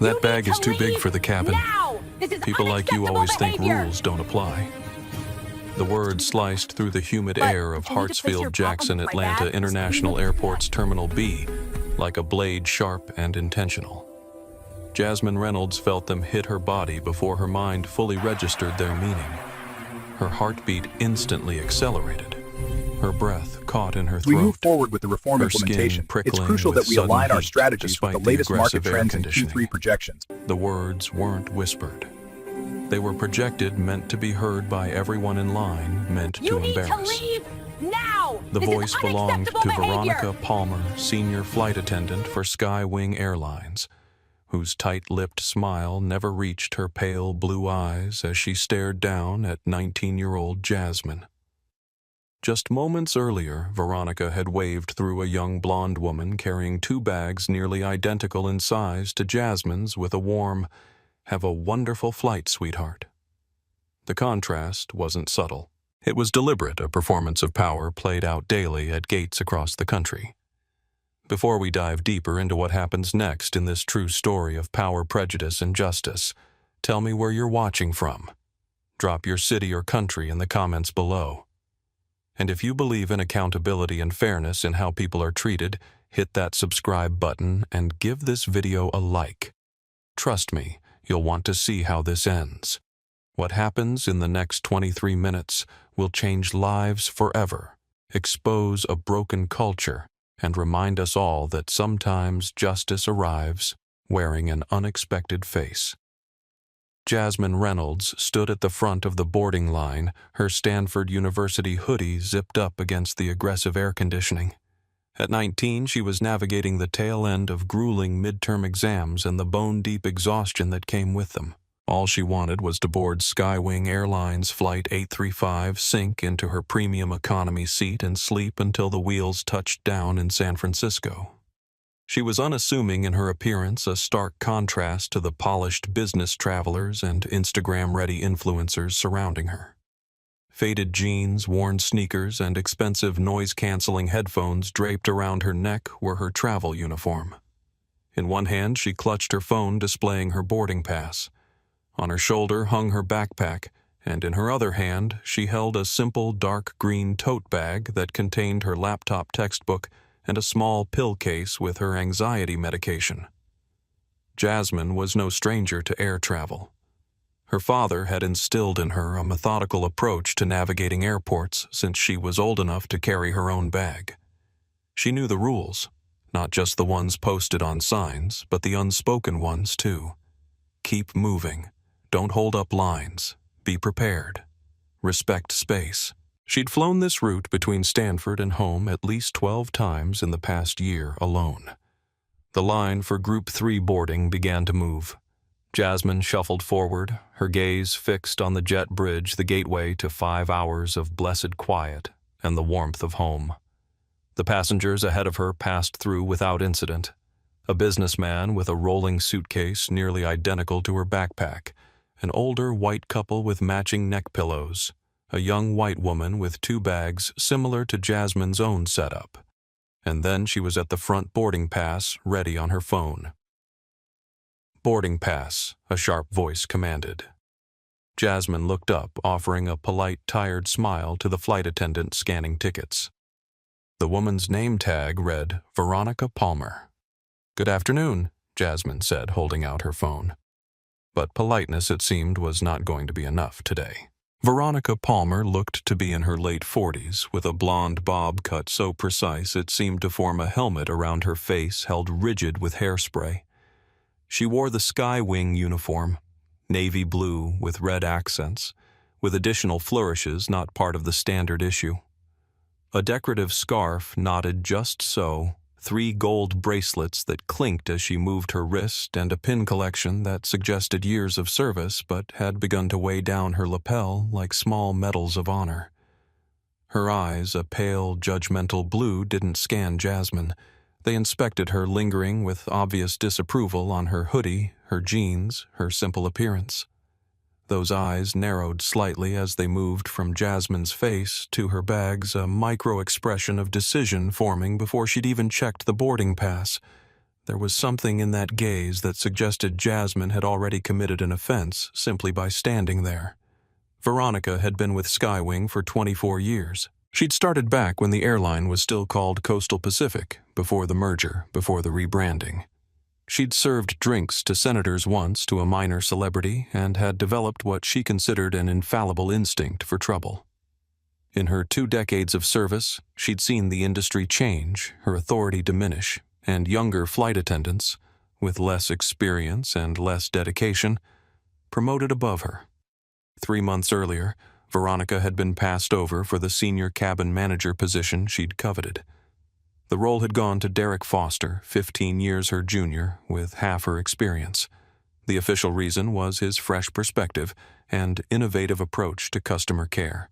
That bag is too big for the cabin. Now! This is People like you unacceptable always think behavior. rules don't apply. The words sliced through the humid air of can you just place your Hartsfield-Jackson paw on my Atlanta bag? International Airport's Terminal B like a blade sharp and intentional. Jasmine Reynolds felt them hit her body before her mind fully registered their meaning. Her heartbeat instantly accelerated. Her breath caught in her throat. We move forward with the reform her skin implementation. It's prickling crucial with that we sudden align our heat strategies with the despite latest market aggressive air trends and conditioning. Q3 projections. The words weren't whispered. They were projected, meant to be heard by everyone in line, meant You to need to embarrass. leave now! The This is voice belonged to unacceptable behavior. Veronica Palmer, senior flight attendant for SkyWing Airlines, whose tight-lipped smile never reached her pale blue eyes as she stared down at 19-year-old Jasmine. Just moments earlier, Veronica had waved through a young blonde woman carrying two bags nearly identical in size to Jasmine's with a warm, "Have a wonderful flight, sweetheart." The contrast wasn't subtle. It was deliberate, a performance of power played out daily at gates across the country. Before we dive deeper into what happens next in this true story of power, prejudice, and justice, tell me where you're watching from. Drop your city or country in the comments below. And if you believe in accountability and fairness in how people are treated, hit that subscribe button and give this video a like. Trust me, you'll want to see how this ends. What happens in the next 23 minutes will change lives forever, expose a broken culture, and remind us all that sometimes justice arrives wearing an unexpected face. Jasmine Reynolds stood at the front of the boarding line, her Stanford University hoodie zipped up against the aggressive air conditioning. At 19, she was navigating the tail end of grueling midterm exams and the bone-deep exhaustion that came with them. All she wanted was to board SkyWing Airlines Flight 835, sink into her premium economy seat, and sleep until the wheels touched down in San Francisco. She was unassuming in her appearance, a stark contrast to the polished business travelers and Instagram-ready influencers surrounding her. Faded jeans, worn sneakers, and expensive noise-canceling headphones draped around her neck were her travel uniform. In one hand, she clutched her phone displaying her boarding pass. On her shoulder hung her backpack, and in her other hand, she held a simple dark green tote bag that contained her laptop textbook and a small pill case with her anxiety medication. Jasmine was no stranger to air travel. Her father had instilled in her a methodical approach to navigating airports since she was old enough to carry her own bag. She knew the rules, not just the ones posted on signs, but the unspoken ones too. Keep moving. Don't hold up lines. Be prepared. Respect space. She'd flown this route between Stanford and home at least 12 times in the past year alone. The line for Group 3 boarding began to move. Jasmine shuffled forward, her gaze fixed on the jet bridge, the gateway to 5 hours of blessed quiet and the warmth of home. The passengers ahead of her passed through without incident. A businessman with a rolling suitcase nearly identical to her backpack, an older white couple with matching neck pillows, a young white woman with two bags similar to Jasmine's own setup. And then she was at the front boarding pass, ready on her phone. "Boarding pass," a sharp voice commanded. Jasmine looked up, offering a polite, tired smile to the flight attendant scanning tickets. The woman's name tag read Veronica Palmer. "Good afternoon," Jasmine said, holding out her phone. But politeness, it seemed, was not going to be enough today. Veronica Palmer looked to be in her late 40s, with a blonde bob cut so precise it seemed to form a helmet around her face held rigid with hairspray. She wore the SkyWing uniform, navy blue with red accents, with additional flourishes not part of the standard issue. A decorative scarf knotted just so, 3 gold bracelets that clinked as she moved her wrist, and a pin collection that suggested years of service but had begun to weigh down her lapel like small medals of honor. Her eyes, a pale, judgmental blue, didn't scan Jasmine. They inspected her, lingering with obvious disapproval on her hoodie, her jeans, her simple appearance. Those eyes narrowed slightly as they moved from Jasmine's face to her bags, a micro-expression of decision forming before she'd even checked the boarding pass. There was something in that gaze that suggested Jasmine had already committed an offense simply by standing there. Veronica had been with SkyWing for 24 years. She'd started back when the airline was still called Coastal Pacific, before the merger, before the rebranding. She'd served drinks to senators once, to a minor celebrity, and had developed what she considered an infallible instinct for trouble. In her 2 decades of service, she'd seen the industry change, her authority diminish, and younger flight attendants, with less experience and less dedication, promoted above her. 3 months earlier, Veronica had been passed over for the senior cabin manager position she'd coveted. The role had gone to Derek Foster, 15 years her junior, with half her experience. The official reason was his fresh perspective and innovative approach to customer care.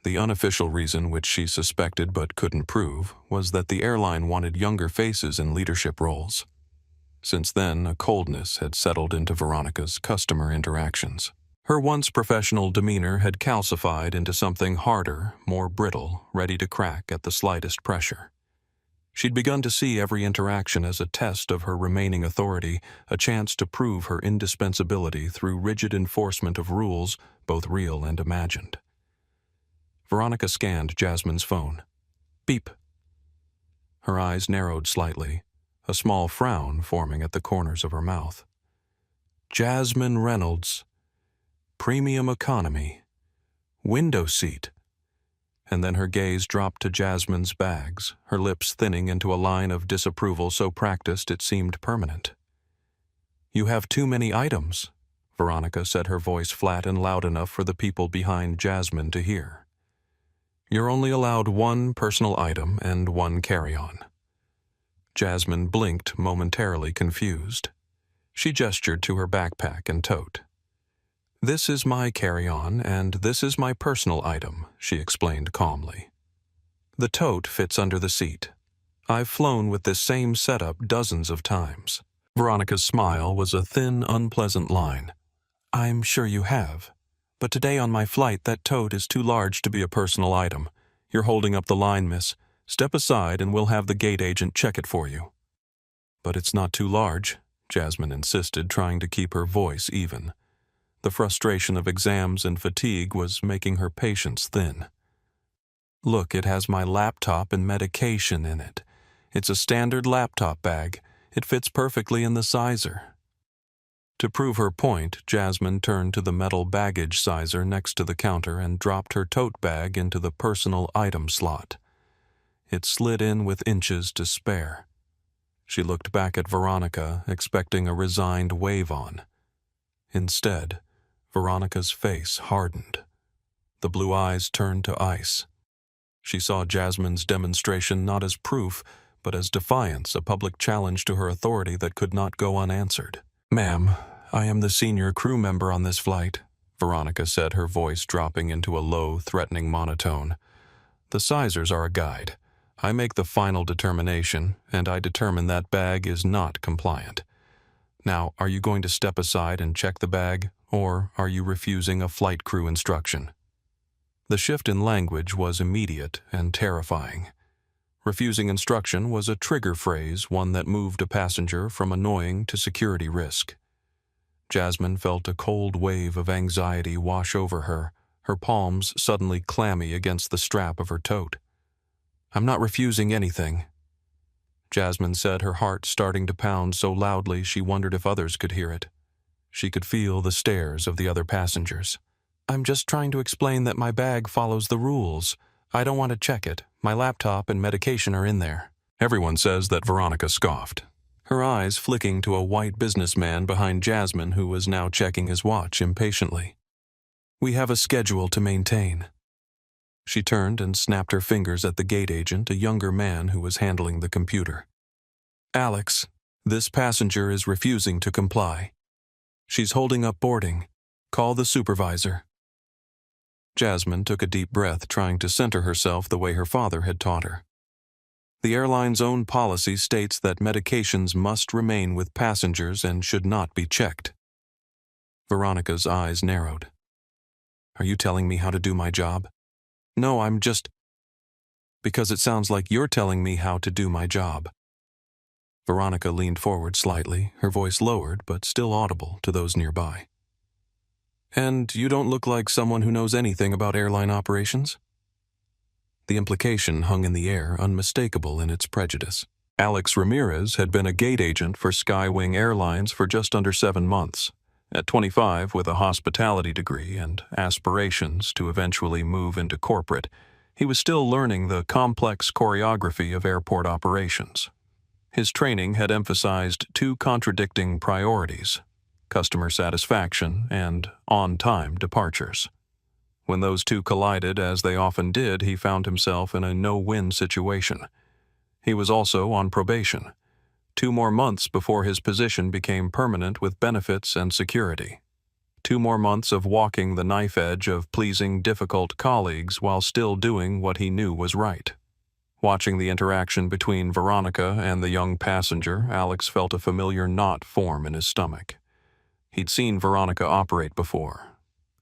The unofficial reason, which she suspected but couldn't prove, was that the airline wanted younger faces in leadership roles. Since then, a coldness had settled into Veronica's customer interactions. Her once professional demeanor had calcified into something harder, more brittle, ready to crack at the slightest pressure. She'd begun to see every interaction as a test of her remaining authority, a chance to prove her indispensability through rigid enforcement of rules, both real and imagined. Veronica scanned Jasmine's phone. Beep. Her eyes narrowed slightly, a small frown forming at the corners of her mouth. Jasmine Reynolds. Premium economy. Window seat. And then her gaze dropped to Jasmine's bags, her lips thinning into a line of disapproval so practiced it seemed permanent. You have too many items, Veronica said, her voice flat and loud enough for the people behind Jasmine to hear. You're only allowed 1 personal item and 1 carry-on. Jasmine blinked, momentarily confused. She gestured to her backpack and tote. This is my carry-on, and this is my personal item, she explained calmly. The tote fits under the seat. I've flown with this same setup dozens of times. Veronica's smile was a thin, unpleasant line. I'm sure you have. But today on my flight, that tote is too large to be a personal item. You're holding up the line, miss. Step aside and we'll have the gate agent check it for you. But it's not too large, Jasmine insisted, trying to keep her voice even. The frustration of exams and fatigue was making her patience thin. Look, it has my laptop and medication in it. It's a standard laptop bag. It fits perfectly in the sizer. To prove her point, Jasmine turned to the metal baggage sizer next to the counter and dropped her tote bag into the personal item slot. It slid in with inches to spare. She looked back at Veronica, expecting a resigned wave on. Instead, Veronica's face hardened. The blue eyes turned to ice. She saw Jasmine's demonstration not as proof, but as defiance, a public challenge to her authority that could not go unanswered. Ma'am, I am the senior crew member on this flight, Veronica said, her voice dropping into a low, threatening monotone. The sizers are a guide. I make the final determination, and I determine that bag is not compliant. Now, are you going to step aside and check the bag, or are you refusing a flight crew instruction? The shift in language was immediate and terrifying. Refusing instruction was a trigger phrase, one that moved a passenger from annoying to security risk. Jasmine felt a cold wave of anxiety wash over her, her palms suddenly clammy against the strap of her tote. I'm not refusing anything, Jasmine said, her heart starting to pound so loudly she wondered if others could hear it. She could feel the stares of the other passengers. I'm just trying to explain that my bag follows the rules. I don't want to check it. My laptop and medication are in there. Everyone says that Veronica scoffed, her eyes flicking to a white businessman behind Jasmine who was now checking his watch impatiently. We have a schedule to maintain. She turned and snapped her fingers at the gate agent, a younger man who was handling the computer. Alex, this passenger is refusing to comply. She's holding up boarding. Call the supervisor. Jasmine took a deep breath, trying to center herself the way her father had taught her. The airline's own policy states that medications must remain with passengers and should not be checked. Veronica's eyes narrowed. Are you telling me how to do my job? No, I'm just... Because it sounds like you're telling me how to do my job. Veronica leaned forward slightly, her voice lowered but still audible to those nearby. And you don't look like someone who knows anything about airline operations? The implication hung in the air, unmistakable in its prejudice. Alex Ramirez had been a gate agent for SkyWing Airlines for just under 7 months. At 25, with a hospitality degree and aspirations to eventually move into corporate, he was still learning the complex choreography of airport operations. His training had emphasized two contradicting priorities: customer satisfaction and on-time departures. When those two collided, as they often did, he found himself in a no-win situation. He was also on probation, 2 more months before his position became permanent with benefits and security. 2 more months of walking the knife edge of pleasing difficult colleagues while still doing what he knew was right. Watching the interaction between Veronica and the young passenger, Alex felt a familiar knot form in his stomach. He'd seen Veronica operate before.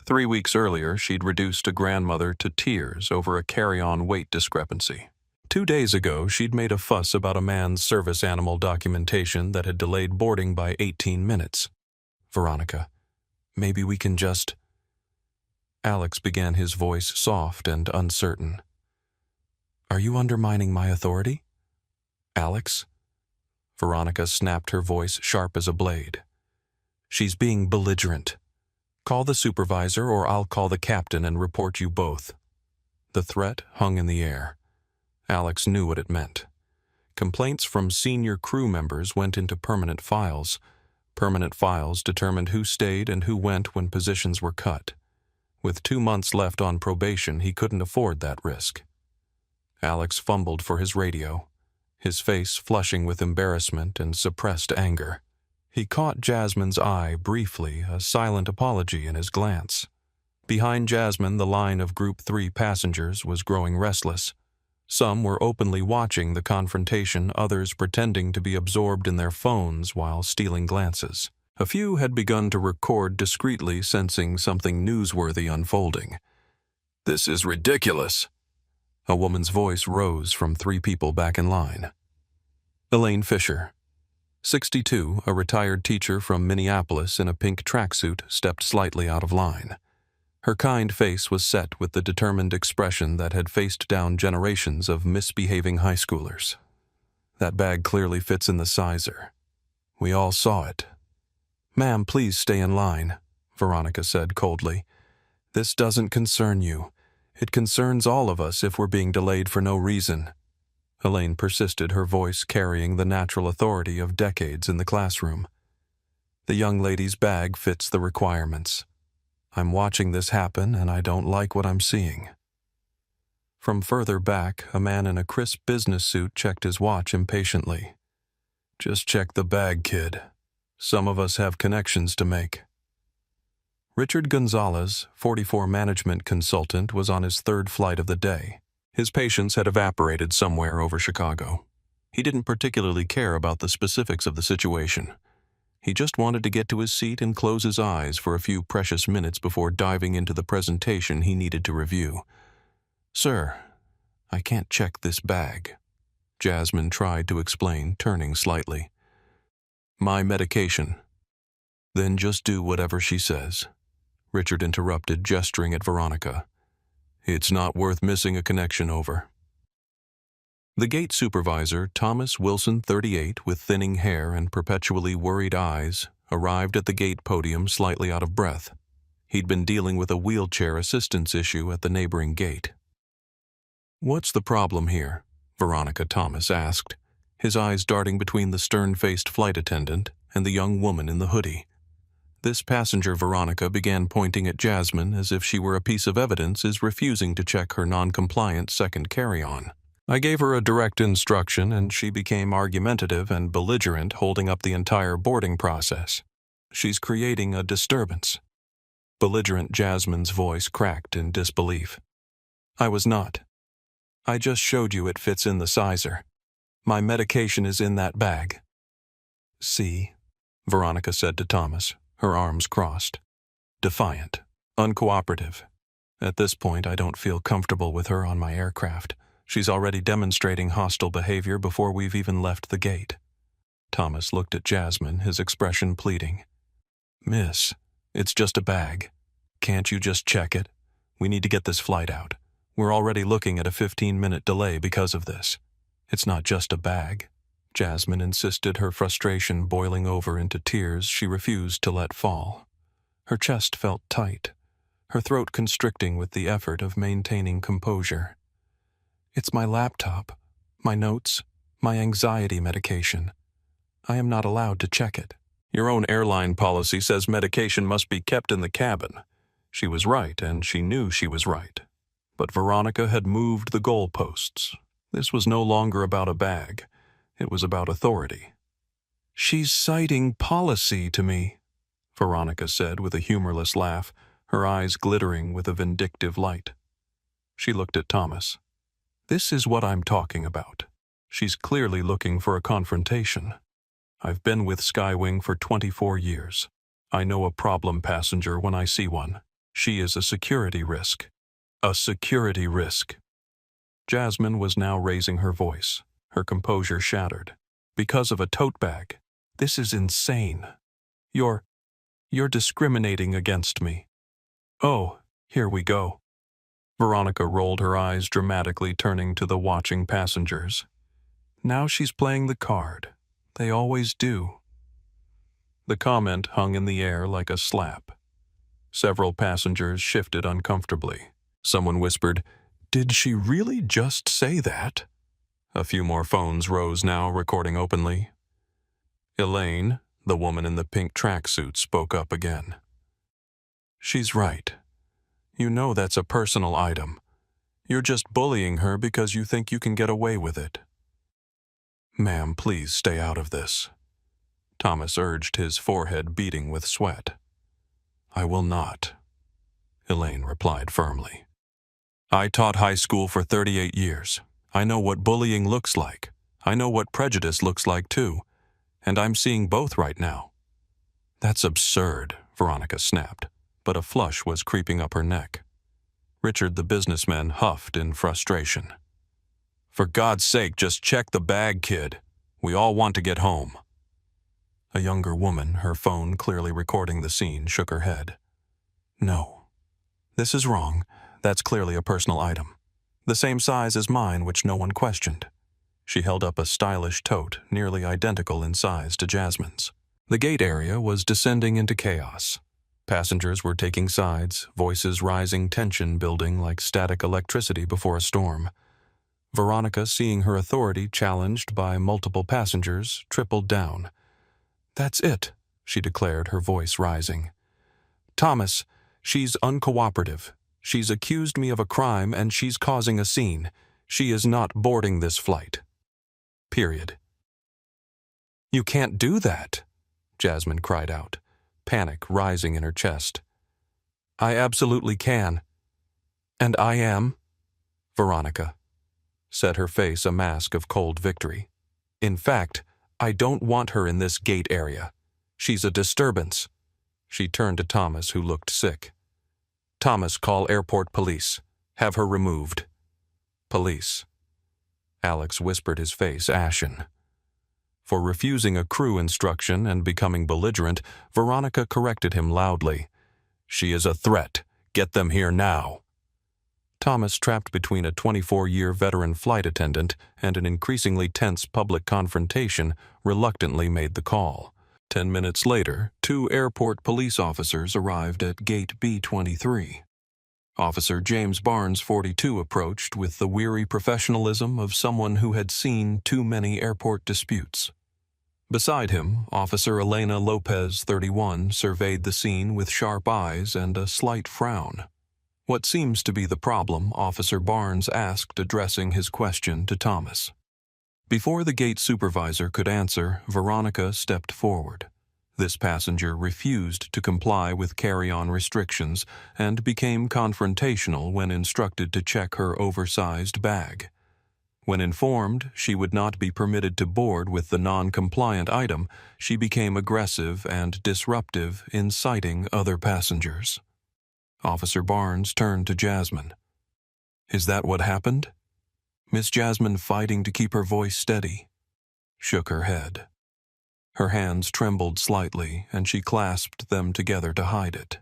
3 weeks earlier, she'd reduced a grandmother to tears over a carry-on weight discrepancy. 2 days ago, she'd made a fuss about a man's service animal documentation that had delayed boarding by 18 minutes. Veronica, maybe we can just... Alex began, his voice soft and uncertain. Are you undermining my authority? Alex? Veronica snapped, her voice sharp as a blade. She's being belligerent. Call the supervisor or I'll call the captain and report you both. The threat hung in the air. Alex knew what it meant. Complaints from senior crew members went into permanent files. Permanent files determined who stayed and who went when positions were cut. With 2 months left on probation, he couldn't afford that risk. Alex fumbled for his radio, his face flushing with embarrassment and suppressed anger. He caught Jasmine's eye briefly, a silent apology in his glance. Behind Jasmine, the line of Group 3 passengers was growing restless. Some were openly watching the confrontation, others pretending to be absorbed in their phones while stealing glances. A few had begun to record discreetly, sensing something newsworthy unfolding. "This is ridiculous." A woman's voice rose from 3 people back in line. Elaine Fisher, 62, a retired teacher from Minneapolis in a pink tracksuit, stepped slightly out of line. Her kind face was set with the determined expression that had faced down generations of misbehaving high schoolers. "That bag clearly fits in the sizer. We all saw it." "Ma'am, please stay in line," Veronica said coldly. "This doesn't concern you. It concerns all of us if we're being delayed for no reason." Elaine persisted, her voice carrying the natural authority of decades in the classroom. "The young lady's bag fits the requirements. I'm watching this happen, and I don't like what I'm seeing." From further back, a man in a crisp business suit checked his watch impatiently. "Just check the bag, kid. Some of us have connections to make." Richard Gonzalez, 44 management consultant, was on his 3rd flight of the day. His patience had evaporated somewhere over Chicago. He didn't particularly care about the specifics of the situation. He just wanted to get to his seat and close his eyes for a few precious minutes before diving into the presentation he needed to review. "Sir, I can't check this bag," Jasmine tried to explain, turning slightly. "My medication." "Then just do whatever she says," Richard interrupted, gesturing at Veronica. "It's not worth missing a connection over." The gate supervisor, Thomas Wilson, 38, with thinning hair and perpetually worried eyes, arrived at the gate podium slightly out of breath. He'd been dealing with a wheelchair assistance issue at the neighboring gate. "What's the problem here?" Veronica Thomas asked, his eyes darting between the stern-faced flight attendant and the young woman in the hoodie. This passenger, Veronica, began pointing at Jasmine as if she were a piece of evidence is refusing to check her non-compliant second carry-on. "I gave her a direct instruction, and she became argumentative and belligerent, holding up the entire boarding process. She's creating a disturbance." Belligerent Jasmine's voice cracked in disbelief. "I was not. I just showed you it fits in the sizer. My medication is in that bag." "See," Veronica said to Thomas, her arms crossed. Defiant, uncooperative. "At this point, I don't feel comfortable with her on my aircraft. She's already demonstrating hostile behavior before we've even left the gate." Thomas looked at Jasmine, his expression pleading. "Miss, it's just a bag. Can't you just check it? We need to get this flight out. We're already looking at a 15-minute delay because of this. It's not just a bag." Jasmine insisted, her frustration boiling over into tears she refused to let fall. Her chest felt tight, her throat constricting with the effort of maintaining composure. "It's my laptop, my notes, my anxiety medication. I am not allowed to check it." "Your own airline policy says medication must be kept in the cabin." She was right, and she knew she was right. But Veronica had moved the goalposts. This was no longer about a bag. It was about authority. "She's citing policy to me," Veronica said with a humorless laugh, her eyes glittering with a vindictive light. She looked at Thomas. "This is what I'm talking about. She's clearly looking for a confrontation. I've been with SkyWing for 24 years. I know a problem passenger when I see one. She is a security risk. A security risk." Jasmine was now raising her voice, her composure shattered. "Because of a tote bag. This is insane. You're discriminating against me." "Oh, here we go." Veronica rolled her eyes dramatically, turning to the watching passengers. "Now she's playing the card. They always do." The comment hung in the air like a slap. Several passengers shifted uncomfortably. Someone whispered, "Did she really just say that?" A few more phones rose now, recording openly. Elaine, the woman in the pink tracksuit, spoke up again. "She's right. You know that's a personal item. You're just bullying her because you think you can get away with it." "Ma'am, please stay out of this," Thomas urged, his forehead beating with sweat. "I will not," Elaine replied firmly. "I taught high school for 38 years. I know what bullying looks like. I know what prejudice looks like too. And I'm seeing both right now." "That's absurd," Veronica snapped, but a flush was creeping up her neck. Richard the businessman huffed in frustration. "For God's sake, just check the bag, kid. We all want to get home." A younger woman, her phone clearly recording the scene, shook her head. "No. This is wrong. That's clearly a personal item. The same size as mine, which no one questioned." She held up a stylish tote, nearly identical in size to Jasmine's. The gate area was descending into chaos. Passengers were taking sides, voices rising, tension building like static electricity before a storm. Veronica, seeing her authority challenged by multiple passengers, tripled down. "That's it," she declared, her voice rising. "Thomas, she's uncooperative. She's accused me of a crime and she's causing a scene. She is not boarding this flight. Period." "You can't do that," Jasmine cried out, panic rising in her chest. "I absolutely can. And I am," Veronica set her face a mask of cold victory. "In fact, I don't want her in this gate area. She's a disturbance." She turned to Thomas, who looked sick. "Thomas, call airport police. Have her removed." "Police." Alex whispered, his face ashen. For refusing a crew instruction and becoming belligerent, Veronica corrected him loudly. "She is a threat. Get them here now." Thomas, trapped between a 24-year veteran flight attendant and an increasingly tense public confrontation, reluctantly made the call. 10 minutes later, 2 airport police officers arrived at gate B23. Officer James Barnes, 42, approached with the weary professionalism of someone who had seen too many airport disputes. Beside him, Officer Elena Lopez, 31, surveyed the scene with sharp eyes and a slight frown. "What seems to be the problem?" Officer Barnes asked, addressing his question to Thomas. Before the gate supervisor could answer, Veronica stepped forward. This passenger refused to comply with carry-on restrictions and became confrontational when instructed to check her oversized bag. When informed she would not be permitted to board with the non-compliant item, she became aggressive and disruptive, inciting other passengers. Officer Barnes turned to Jasmine. "Is that what happened?" Miss Jasmine, fighting to keep her voice steady, shook her head. Her hands trembled slightly, and she clasped them together to hide it.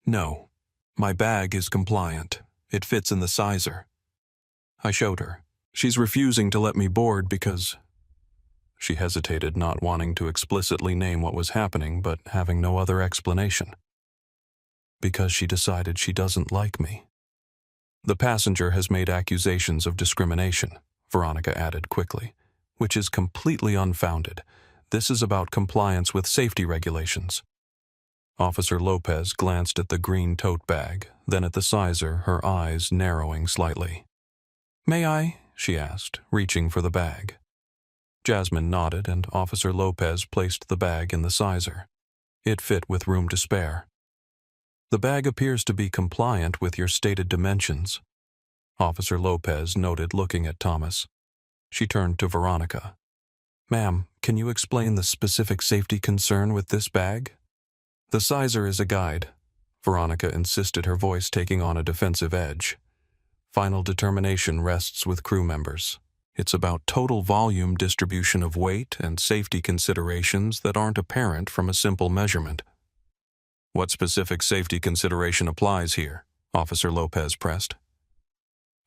"No, my bag is compliant. It fits in the sizer." I showed her. "She's refusing to let me board because—" She hesitated, not wanting to explicitly name what was happening, but having no other explanation. "Because she decided she doesn't like me." "The passenger has made accusations of discrimination," Veronica added quickly, "which is completely unfounded. This is about compliance with safety regulations." Officer Lopez glanced at the green tote bag, then at the sizer, her eyes narrowing slightly. "May I?" she asked, reaching for the bag. Jasmine nodded, and Officer Lopez placed the bag in the sizer. It fit with room to spare. "The bag appears to be compliant with your stated dimensions," Officer Lopez noted, looking at Thomas. She turned to Veronica. "Ma'am, can you explain the specific safety concern with this bag?" "The sizer is a guide," Veronica insisted, her voice taking on a defensive edge. "Final determination rests with crew members. It's about total volume distribution of weight and safety considerations that aren't apparent from a simple measurement." "What specific safety consideration applies here?" Officer Lopez pressed.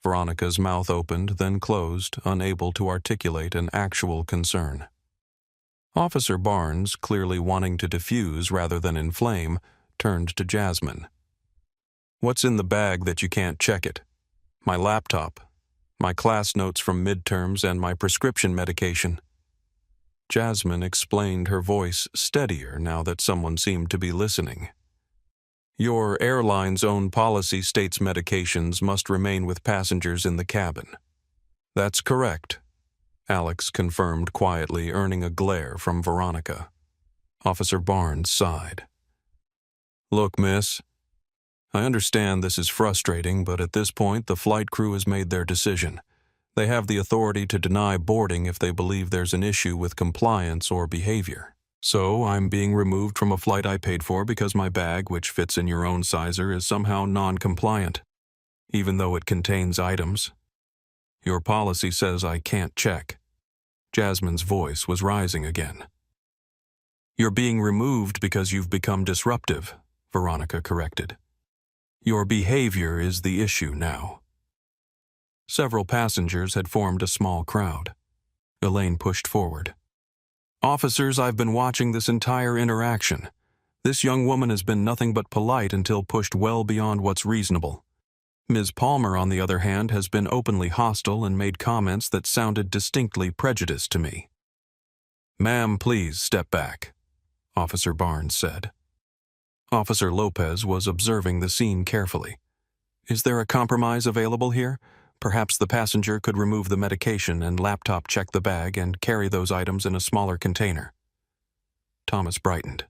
Veronica's mouth opened, then closed, unable to articulate an actual concern. Officer Barnes, clearly wanting to diffuse rather than inflame, turned to Jasmine. "What's in the bag that you can't check it?" "My laptop, my class notes from midterms, and my prescription medication." Jasmine explained, her voice steadier now that someone seemed to be listening. "Your airline's own policy states medications must remain with passengers in the cabin." "That's correct," Alex confirmed quietly, earning a glare from Veronica. Officer Barnes sighed. "Look, miss, I understand this is frustrating, but at this point the flight crew has made their decision. They have the authority to deny boarding if they believe there's an issue with compliance or behavior. So I'm being removed from a flight I paid for because my bag, which fits in your own sizer, is somehow non-compliant, even though it contains items. Your policy says I can't check." Jasmine's voice was rising again. "You're being removed because you've become disruptive," Veronica corrected. "Your behavior is the issue now." Several passengers had formed a small crowd. Elaine pushed forward. "Officers, I've been watching this entire interaction. This young woman has been nothing but polite until pushed well beyond what's reasonable. Ms. Palmer, on the other hand, has been openly hostile and made comments that sounded distinctly prejudiced to me." "Ma'am, please step back," Officer Barnes said. Officer Lopez was observing the scene carefully. "Is there a compromise available here? Perhaps the passenger could remove the medication and laptop check the bag and carry those items in a smaller container." Thomas brightened.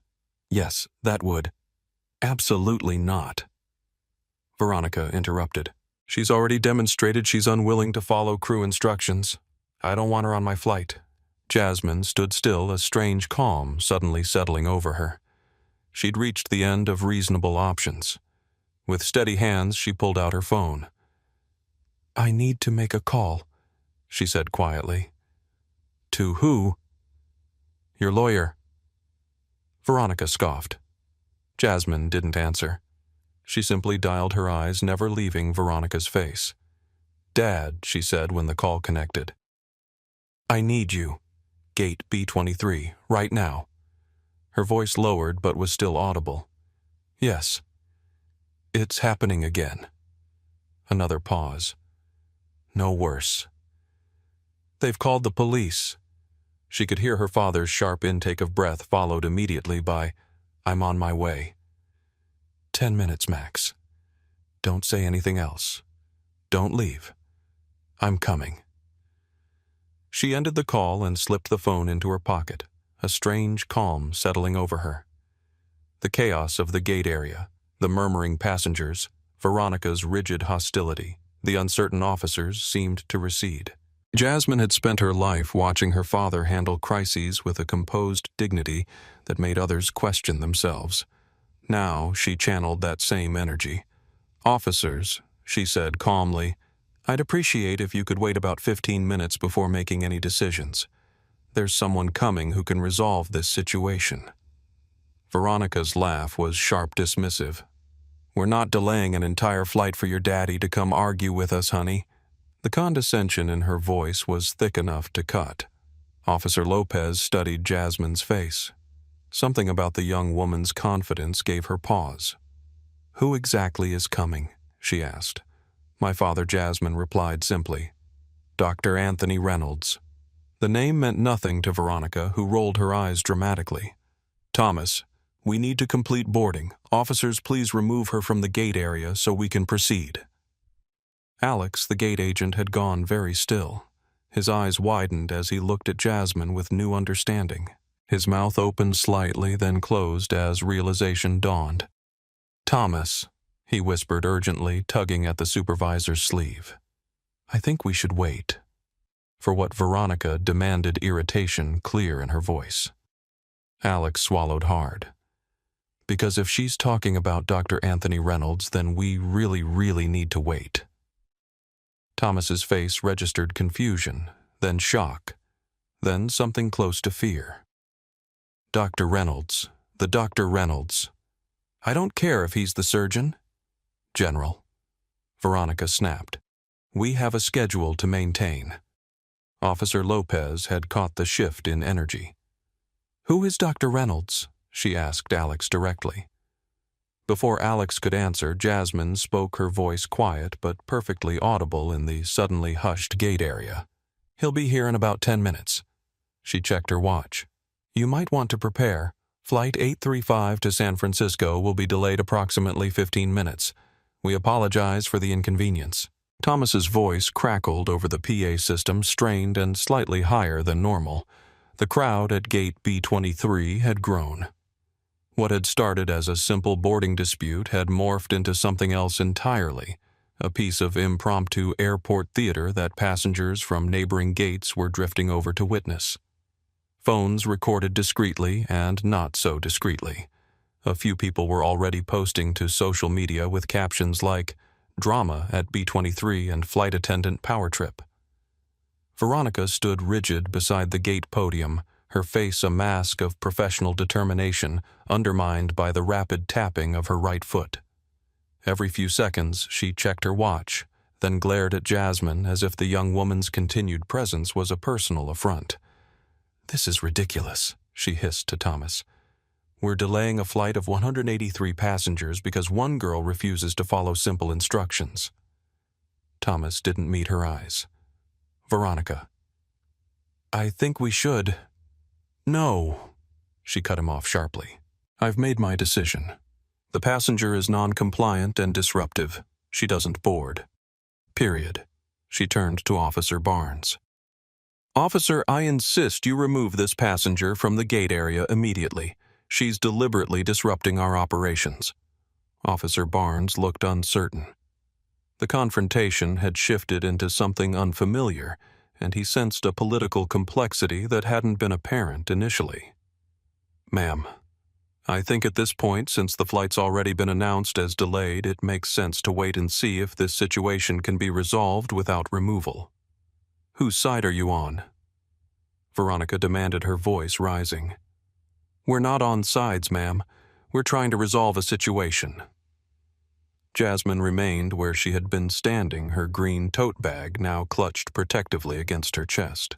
"Yes, that would." "Absolutely not," Veronica interrupted. "She's already demonstrated she's unwilling to follow crew instructions. I don't want her on my flight." Jasmine stood still, a strange calm suddenly settling over her. She'd reached the end of reasonable options. With steady hands, she pulled out her phone. "I need to make a call," she said quietly. "To who?" "Your lawyer." Veronica scoffed. Jasmine didn't answer. She simply dialed her eyes, never leaving Veronica's face. "Dad," she said when the call connected. "I need you. Gate B23, right now." Her voice lowered but was still audible. "Yes." "It's happening again." Another pause. "No worse." "They've called the police." She could hear her father's sharp intake of breath, followed immediately by, "I'm on my way." 10 minutes max. Don't say anything else. Don't leave. I'm coming." She ended the call and slipped the phone into her pocket, a strange calm settling over her. The chaos of the gate area, the murmuring passengers, Veronica's rigid hostility, the uncertain officers seemed to recede. Jasmine had spent her life watching her father handle crises with a composed dignity that made others question themselves. Now she channeled that same energy. "Officers," she said calmly, "I'd appreciate if you could wait about 15 minutes before making any decisions. There's someone coming who can resolve this situation." Veronica's laugh was sharp dismissive. "We're not delaying an entire flight for your daddy to come argue with us, honey." The condescension in her voice was thick enough to cut. Officer Lopez studied Jasmine's face. Something about the young woman's confidence gave her pause. "Who exactly is coming?" she asked. "My father," Jasmine replied simply. "Dr. Anthony Reynolds." The name meant nothing to Veronica, who rolled her eyes dramatically. "Thomas, we need to complete boarding. Officers, please remove her from the gate area so we can proceed." Alex, the gate agent, had gone very still. His eyes widened as he looked at Jasmine with new understanding. His mouth opened slightly, then closed as realization dawned. "Thomas," he whispered urgently, tugging at the supervisor's sleeve. "I think we should wait." For what Veronica demanded irritation clear in her voice. Alex swallowed hard. "Because if she's talking about Dr. Anthony Reynolds, then we really need to wait." Thomas's face registered confusion, then shock, then something close to fear. "Dr. Reynolds, the Dr. Reynolds. I don't care if he's the surgeon." "General," Veronica snapped, "we have a schedule to maintain." Officer Lopez had caught the shift in energy. "Who is Dr. Reynolds?" she asked Alex directly. Before Alex could answer, Jasmine spoke, her voice quiet but perfectly audible in the suddenly hushed gate area. "He'll be here in about 10 minutes. She checked her watch. "You might want to prepare. Flight 835 to San Francisco will be delayed approximately 15 minutes. We apologize for the inconvenience." Thomas's voice crackled over the PA system, strained and slightly higher than normal. The crowd at gate B23 had grown. What had started as a simple boarding dispute had morphed into something else entirely, a piece of impromptu airport theater that passengers from neighboring gates were drifting over to witness. Phones recorded discreetly and not so discreetly. A few people were already posting to social media with captions like, "Drama at B23 and flight attendant power trip." Veronica stood rigid beside the gate podium, her face a mask of professional determination, undermined by the rapid tapping of her right foot. Every few seconds, she checked her watch, then glared at Jasmine as if the young woman's continued presence was a personal affront. "This is ridiculous," she hissed to Thomas. "We're delaying a flight of 183 passengers because one girl refuses to follow simple instructions." Thomas didn't meet her eyes. "Veronica, I think we should." "No," she cut him off sharply. "I've made my decision. The passenger is non-compliant and disruptive. She doesn't board. Period." She turned to Officer Barnes. "Officer, I insist you remove this passenger from the gate area immediately. She's deliberately disrupting our operations." Officer Barnes looked uncertain. The confrontation had shifted into something unfamiliar, and he sensed a political complexity that hadn't been apparent initially. "Ma'am, I think at this point, since the flight's already been announced as delayed, it makes sense to wait and see if this situation can be resolved without removal." "Whose side are you on?" Veronica demanded, her voice rising. "We're not on sides, ma'am. We're trying to resolve a situation." Jasmine remained where she had been standing, her green tote bag now clutched protectively against her chest.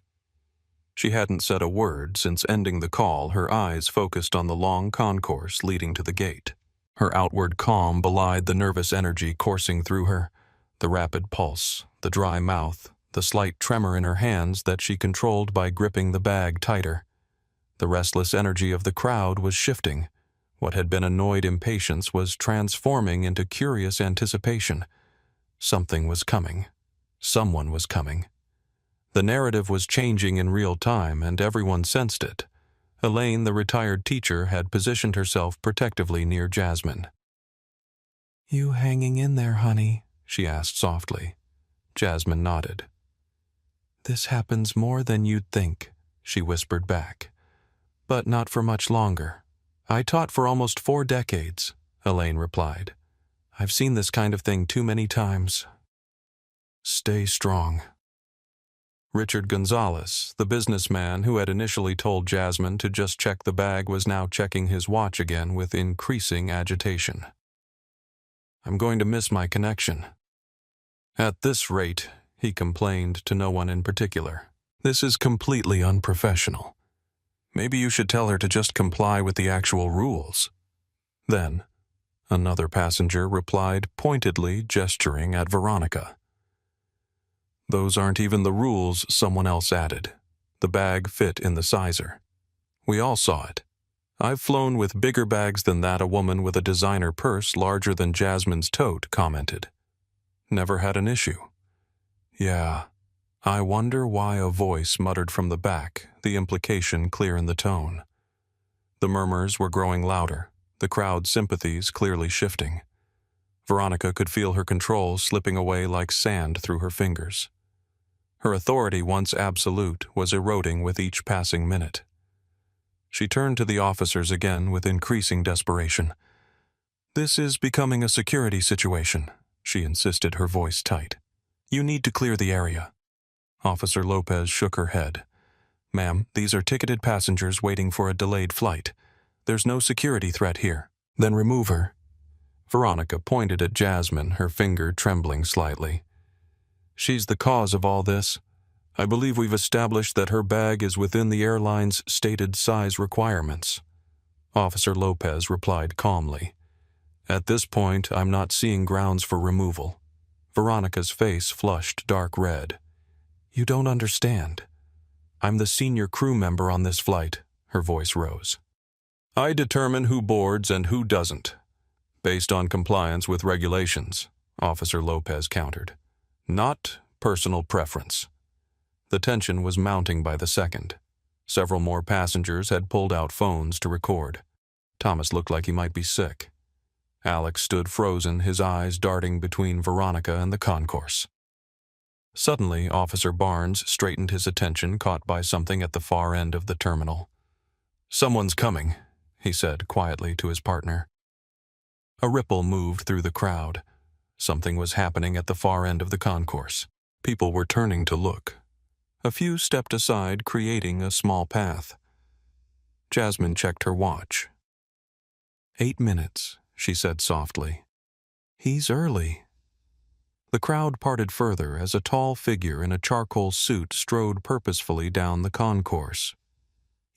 She hadn't said a word since ending the call, her eyes focused on the long concourse leading to the gate. Her outward calm belied the nervous energy coursing through her, the rapid pulse, the dry mouth, the slight tremor in her hands that she controlled by gripping the bag tighter. The restless energy of the crowd was shifting. What had been annoyed impatience was transforming into curious anticipation. Something was coming. Someone was coming. The narrative was changing in real time, and everyone sensed it. Elaine, the retired teacher, had positioned herself protectively near Jasmine. "You hanging in there, honey?" she asked softly. Jasmine nodded. "This happens more than you'd think," she whispered back. "But not for much longer." "I taught for almost 4 decades, Elaine replied. "I've seen this kind of thing too many times." "Stay strong." Richard Gonzalez, the businessman who had initially told Jasmine to just check the bag, was now checking his watch again with increasing agitation. "I'm going to miss my connection." "At this rate," he complained to no one in particular, "this is completely unprofessional. Maybe you should tell her to just comply with the actual rules." Then, another passenger replied, pointedly gesturing at Veronica. "Those aren't even the rules," someone else added. "The bag fit in the sizer. We all saw it. I've flown with bigger bags than that," a woman with a designer purse larger than Jasmine's tote commented. "Never had an issue." "Yeah, I wonder why," a voice muttered from the back, the implication clear in the tone. The murmurs were growing louder, the crowd's sympathies clearly shifting. Veronica could feel her control slipping away like sand through her fingers. Her authority, once absolute, was eroding with each passing minute. She turned to the officers again with increasing desperation. "This is becoming a security situation," she insisted, her voice tight. "You need to clear the area." Officer Lopez shook her head. "Ma'am, these are ticketed passengers waiting for a delayed flight. There's no security threat here." "Then remove her." Veronica pointed at Jasmine, her finger trembling slightly. "She's the cause of all this. I believe we've established that her bag is within the airline's stated size requirements." Officer Lopez replied calmly. "At this point, I'm not seeing grounds for removal." Veronica's face flushed dark red. "You don't understand. I'm the senior crew member on this flight," her voice rose. "I determine who boards and who doesn't, based on compliance with regulations," Officer Lopez countered. "Not personal preference." The tension was mounting by the second. Several more passengers had pulled out phones to record. Thomas looked like he might be sick. Alex stood frozen, his eyes darting between Veronica and the concourse. Suddenly, Officer Barnes straightened, his attention caught by something at the far end of the terminal. "Someone's coming," he said quietly to his partner. A ripple moved through the crowd. Something was happening at the far end of the concourse. People were turning to look. A few stepped aside, creating a small path. Jasmine checked her watch. 8 minutes, she said softly. "He's early." The crowd parted further as a tall figure in a charcoal suit strode purposefully down the concourse.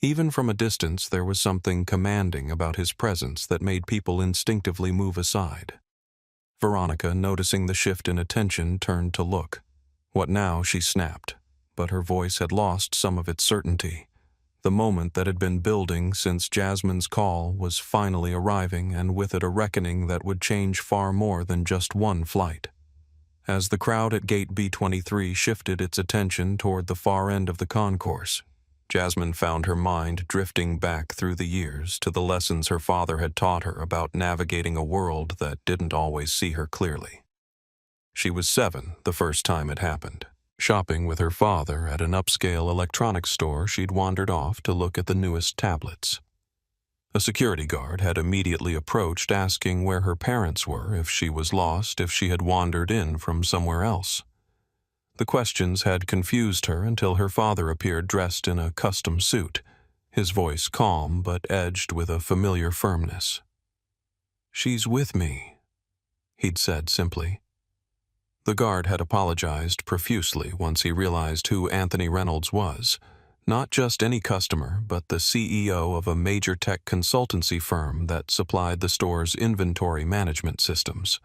Even from a distance, there was something commanding about his presence that made people instinctively move aside. Veronica, noticing the shift in attention, turned to look. "What now?" she snapped, but her voice had lost some of its certainty. The moment that had been building since Jasmine's call was finally arriving, and with it a reckoning that would change far more than just one flight. As the crowd at gate B-23 shifted its attention toward the far end of the concourse, Jasmine found her mind drifting back through the years to the lessons her father had taught her about navigating a world that didn't always see her clearly. She was 7 the first time it happened. Shopping with her father at an upscale electronics store, she'd wandered off to look at the newest tablets. A security guard had immediately approached, asking where her parents were, if she was lost, if she had wandered in from somewhere else. The questions had confused her until her father appeared dressed in a custom suit, his voice calm but edged with a familiar firmness. "She's with me," he'd said simply. The guard had apologized profusely once he realized who Anthony Reynolds was. Not just any customer, but the CEO of a major tech consultancy firm that supplied the store's inventory management systems.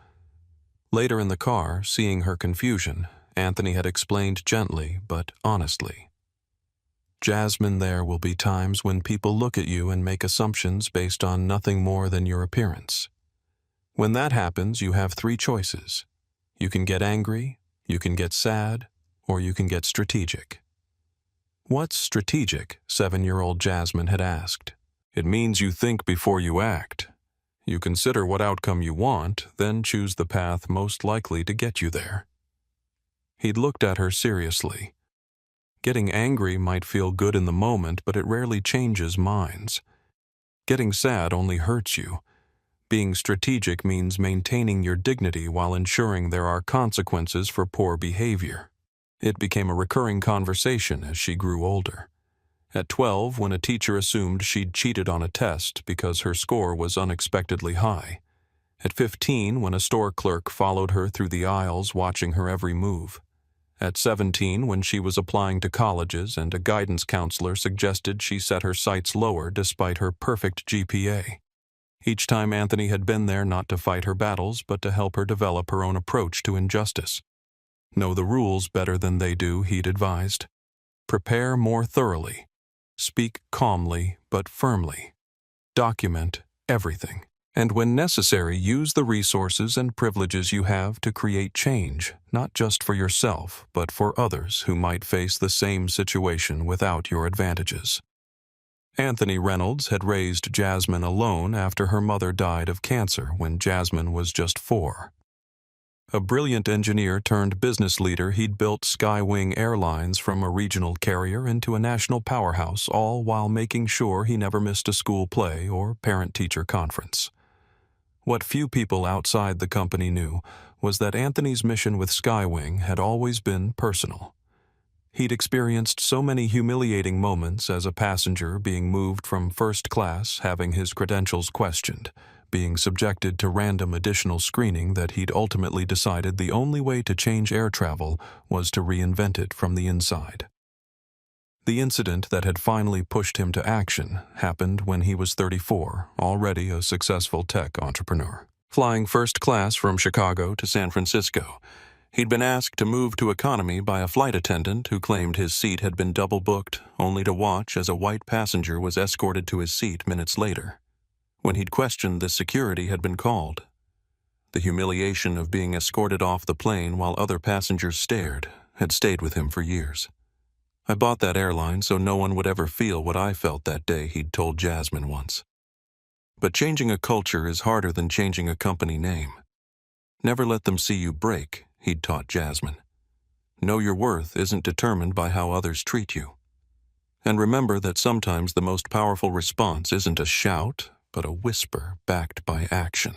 Later in the car, seeing her confusion, Anthony had explained gently but honestly. "Jasmine, there will be times when people look at you and make assumptions based on nothing more than your appearance. When that happens, you have 3 choices. You can get angry, you can get sad, or you can get strategic." "What's strategic?" 7-year-old Jasmine had asked. "It means you think before you act. You consider what outcome you want, then choose the path most likely to get you there." He'd looked at her seriously. Getting angry might feel good in the moment, but it rarely changes minds. Getting sad only hurts you. Being strategic means maintaining your dignity while ensuring there are consequences for poor behavior. It became a recurring conversation as she grew older. At 12, when a teacher assumed she'd cheated on a test because her score was unexpectedly high. At 15, when a store clerk followed her through the aisles watching her every move. At 17, when she was applying to colleges and a guidance counselor suggested she set her sights lower despite her perfect GPA. Each time Anthony had been there not to fight her battles, but to help her develop her own approach to injustice. Know the rules better than they do, he'd advised. Prepare more thoroughly. Speak calmly but firmly. Document everything. And when necessary, use the resources and privileges you have to create change, not just for yourself, but for others who might face the same situation without your advantages. Anthony Reynolds had raised Jasmine alone after her mother died of cancer when Jasmine was just 4. A brilliant engineer turned business leader, he'd built SkyWing Airlines from a regional carrier into a national powerhouse, all while making sure he never missed a school play or parent-teacher conference. What few people outside the company knew was that Anthony's mission with SkyWing had always been personal. He'd experienced so many humiliating moments as a passenger, being moved from first class, having his credentials questioned, being subjected to random additional screening, that he'd ultimately decided the only way to change air travel was to reinvent it from the inside. The incident that had finally pushed him to action happened when he was 34, already a successful tech entrepreneur. Flying first class from Chicago to San Francisco, he'd been asked to move to economy by a flight attendant who claimed his seat had been double booked, only to watch as a white passenger was escorted to his seat minutes later. When he'd questioned this, security had been called. The humiliation of being escorted off the plane while other passengers stared had stayed with him for years. "I bought that airline so no one would ever feel what I felt that day," he'd told Jasmine once. But changing a culture is harder than changing a company name. Never let them see you break, he'd taught Jasmine. Know your worth isn't determined by how others treat you. And remember that sometimes the most powerful response isn't a shout, but a whisper backed by action.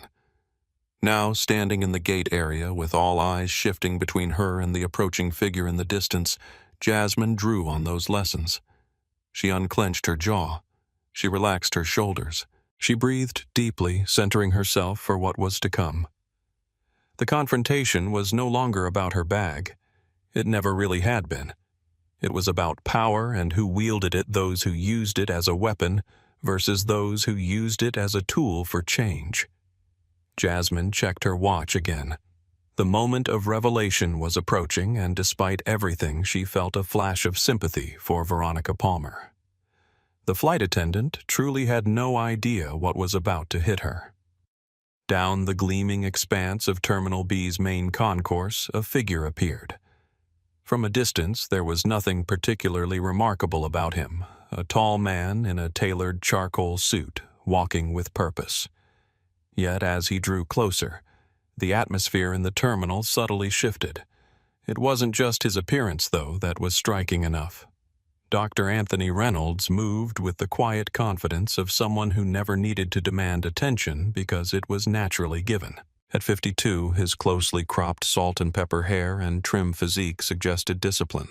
Now, standing in the gate area with all eyes shifting between her and the approaching figure in the distance, Jasmine drew on those lessons. She unclenched her jaw. She relaxed her shoulders. She breathed deeply, centering herself for what was to come. The confrontation was no longer about her bag. It never really had been. It was about power and who wielded it, those who used it as a weapon versus those who used it as a tool for change. Jasmine checked her watch again. The moment of revelation was approaching, and despite everything, she felt a flash of sympathy for Veronica Palmer. The flight attendant truly had no idea what was about to hit her. Down the gleaming expanse of Terminal B's main concourse, a figure appeared. From a distance, there was nothing particularly remarkable about him, a tall man in a tailored charcoal suit, walking with purpose. Yet as he drew closer, the atmosphere in the terminal subtly shifted. It wasn't just his appearance, though, that was striking enough. Dr. Anthony Reynolds moved with the quiet confidence of someone who never needed to demand attention because it was naturally given. At 52, his closely cropped salt and pepper hair and trim physique suggested discipline.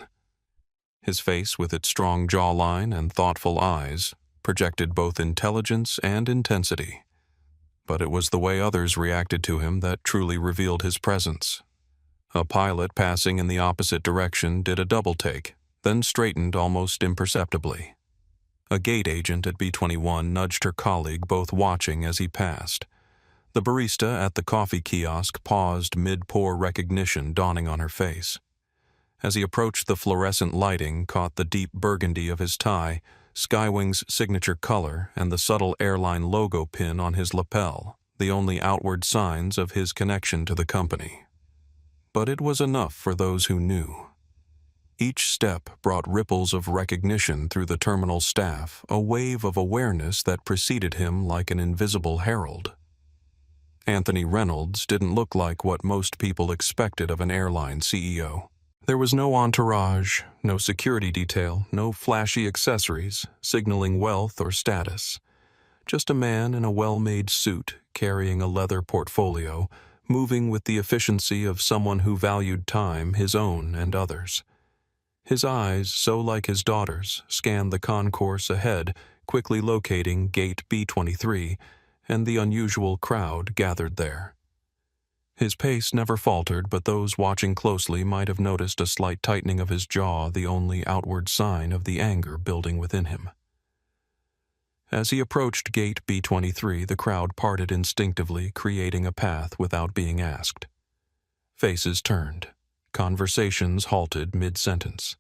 His face, with its strong jawline and thoughtful eyes, projected both intelligence and intensity. But it was the way others reacted to him that truly revealed his presence. A pilot passing in the opposite direction did a double take, then straightened almost imperceptibly. A gate agent at B-21 nudged her colleague, both watching as he passed. The barista at the coffee kiosk paused mid-pour, recognition dawning on her face. As he approached, the fluorescent lighting caught the deep burgundy of his tie, SkyWing's signature color, and the subtle airline logo pin on his lapel, the only outward signs of his connection to the company. But it was enough for those who knew. Each step brought ripples of recognition through the terminal staff, a wave of awareness that preceded him like an invisible herald. Anthony Reynolds didn't look like what most people expected of an airline CEO. There was no entourage, no security detail, no flashy accessories signaling wealth or status. Just a man in a well-made suit, carrying a leather portfolio, moving with the efficiency of someone who valued time, his own and others. His eyes, so like his daughter's, scanned the concourse ahead, quickly locating gate B23 and the unusual crowd gathered there. His pace never faltered, but those watching closely might have noticed a slight tightening of his jaw, the only outward sign of the anger building within him. As he approached gate B23, the crowd parted instinctively, creating a path without being asked. Faces turned. Conversations halted mid-sentence.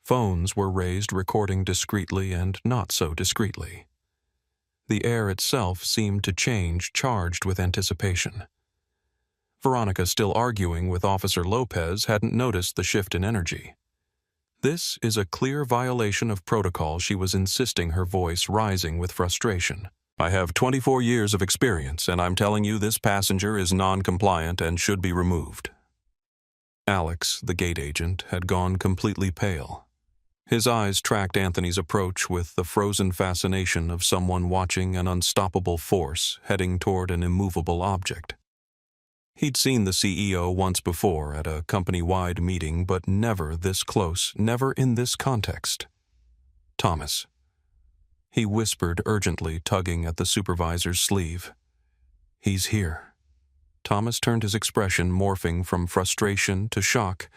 Phones were raised, recording discreetly and not so discreetly. The air itself seemed to change, charged with anticipation. Veronica, still arguing with Officer Lopez, hadn't noticed the shift in energy. "This is a clear violation of protocol," she was insisting, her voice rising with frustration. "I have 24 years of experience, and I'm telling you this passenger is non-compliant and should be removed." Alex, the gate agent, had gone completely pale. His eyes tracked Anthony's approach with the frozen fascination of someone watching an unstoppable force heading toward an immovable object. He'd seen the CEO once before at a company-wide meeting, but never this close, never in this context. "Thomas," he whispered urgently, tugging at the supervisor's sleeve. "He's here." Thomas turned, his expression morphing from frustration to shock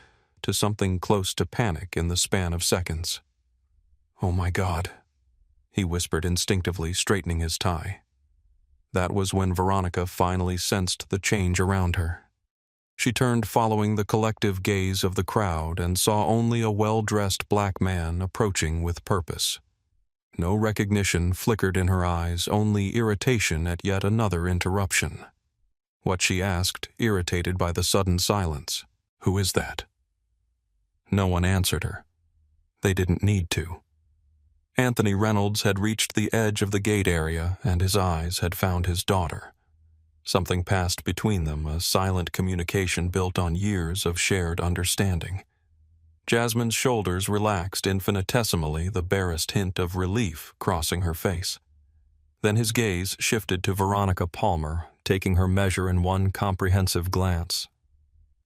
to something close to panic in the span of seconds. "Oh my God," he whispered instinctively, straightening his tie. That was when Veronica finally sensed the change around her. She turned, following the collective gaze of the crowd, and saw only a well-dressed black man approaching with purpose. No recognition flickered in her eyes, only irritation at yet another interruption. What she asked, irritated by the sudden silence, "Who is that?" No one answered her. They didn't need to. Anthony Reynolds had reached the edge of the gate area, and his eyes had found his daughter. Something passed between them, a silent communication built on years of shared understanding. Jasmine's shoulders relaxed infinitesimally, the barest hint of relief crossing her face. Then his gaze shifted to Veronica Palmer, taking her measure in one comprehensive glance.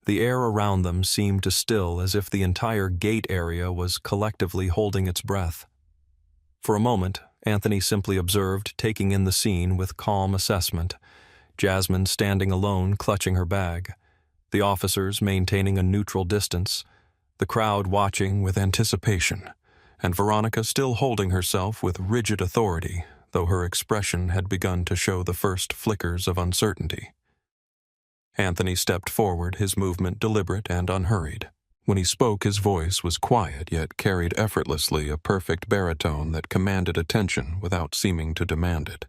The air around them seemed to still, as if the entire gate area was collectively holding its breath. For a moment, Anthony simply observed, taking in the scene with calm assessment. Jasmine standing alone, clutching her bag. The officers maintaining a neutral distance. The crowd watching with anticipation. And Veronica still holding herself with rigid authority, though her expression had begun to show the first flickers of uncertainty. Anthony stepped forward, his movement deliberate and unhurried. When he spoke, his voice was quiet, yet carried effortlessly a perfect baritone that commanded attention without seeming to demand it.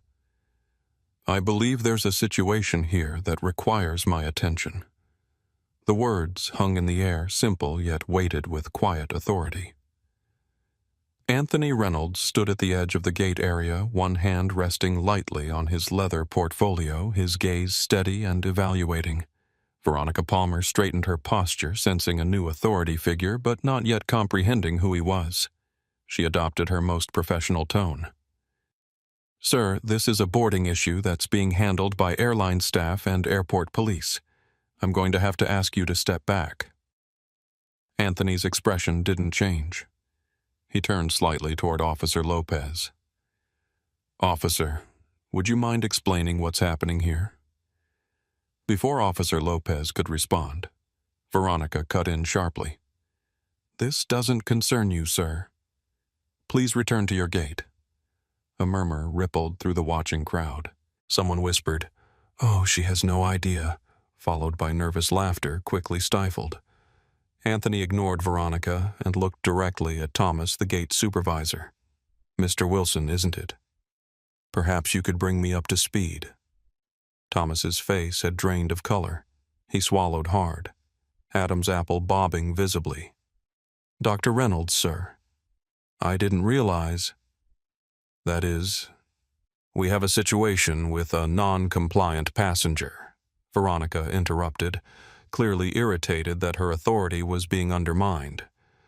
"I believe there's a situation here that requires my attention." The words hung in the air, simple yet weighted with quiet authority. Anthony Reynolds stood at the edge of the gate area, one hand resting lightly on his leather portfolio, his gaze steady and evaluating. Veronica Palmer straightened her posture, sensing a new authority figure, but not yet comprehending who he was. She adopted her most professional tone. "Sir, this is a boarding issue that's being handled by airline staff and airport police. I'm going to have to ask you to step back." Anthony's expression didn't change. He turned slightly toward Officer Lopez. "Officer, would you mind explaining what's happening here?" Before Officer Lopez could respond, Veronica cut in sharply. "This doesn't concern you, sir. Please return to your gate." A murmur rippled through the watching crowd. Someone whispered, "Oh, she has no idea," followed by nervous laughter, quickly stifled. Anthony ignored Veronica and looked directly at Thomas, the gate supervisor. "Mr. Wilson, isn't it? Perhaps you could bring me up to speed." Thomas's face had drained of color. He swallowed hard, Adam's apple bobbing visibly. "Dr. Reynolds, sir. I didn't realize. That is, we have a situation with a non-compliant passenger," Veronica interrupted, clearly irritated that her authority was being undermined.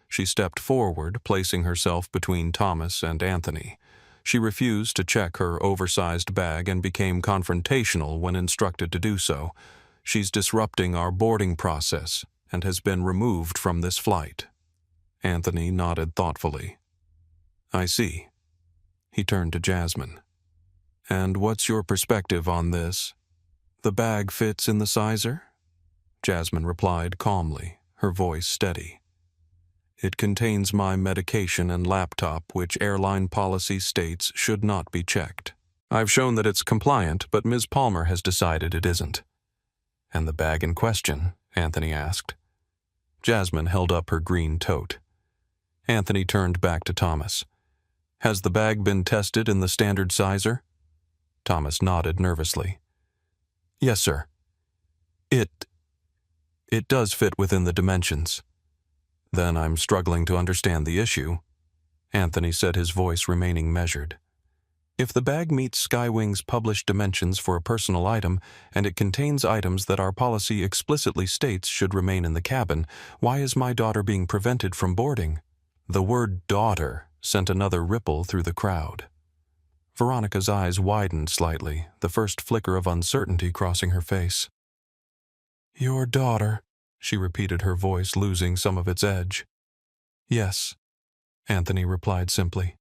She stepped forward, placing herself between Thomas and Anthony. She refused to check her oversized bag and became confrontational when instructed to do so. "She's disrupting our boarding process and has been removed from this flight." Anthony nodded thoughtfully. I see. He turned to Jasmine. And what's your perspective on this? The bag fits in the sizer? Jasmine replied calmly, her voice steady. It contains my medication and laptop, which airline policy states should not be checked. I've shown that it's compliant, but Ms. Palmer has decided it isn't. And the bag in question? Anthony asked. Jasmine held up her green tote. Anthony turned back to Thomas. Has the bag been tested in the standard sizer? Thomas nodded nervously. Yes, sir. It does fit within the dimensions. Then I'm struggling to understand the issue. Anthony said, his voice remaining measured. If the bag meets SkyWing's published dimensions for a personal item, and it contains items that our policy explicitly states should remain in the cabin, why is my daughter being prevented from boarding? The word daughter sent another ripple through the crowd. Veronica's eyes widened slightly, the first flicker of uncertainty crossing her face. Your daughter, she repeated, her voice losing some of its edge. Yes, Anthony replied simply.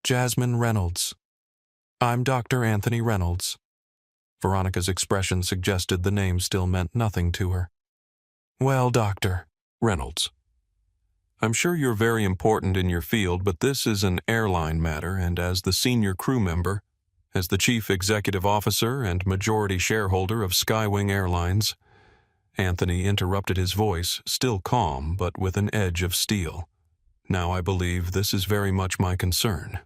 Jasmine Reynolds. I'm Dr. Anthony Reynolds. Veronica's expression suggested the name still meant nothing to her. Well, Dr. Reynolds. I'm sure you're very important in your field, but this is an airline matter, and as the senior crew member, as the chief executive officer and majority shareholder of SkyWing Airlines, Anthony interrupted, his voice still calm but with an edge of steel. Now I believe this is very much my concern.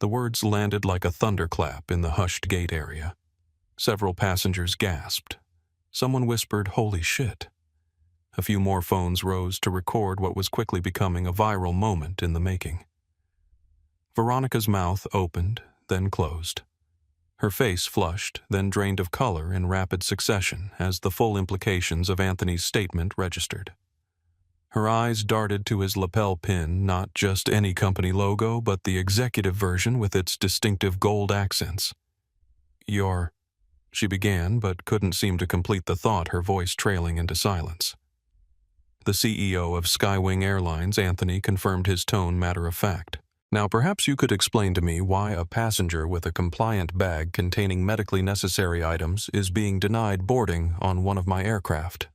The words landed like a thunderclap in the hushed gate area. Several passengers gasped. Someone whispered, "Holy shit." A few more phones rose to record what was quickly becoming a viral moment in the making. Veronica's mouth opened, then closed. Her face flushed, then drained of color in rapid succession as the full implications of Anthony's statement registered. Her eyes darted to his lapel pin, not just any company logo, but the executive version with its distinctive gold accents. She began, but couldn't seem to complete the thought, her voice trailing into silence. The CEO of SkyWing Airlines, Anthony, confirmed, his tone matter of fact. Now perhaps you could explain to me why a passenger with a compliant bag containing medically necessary items is being denied boarding on one of my aircraft.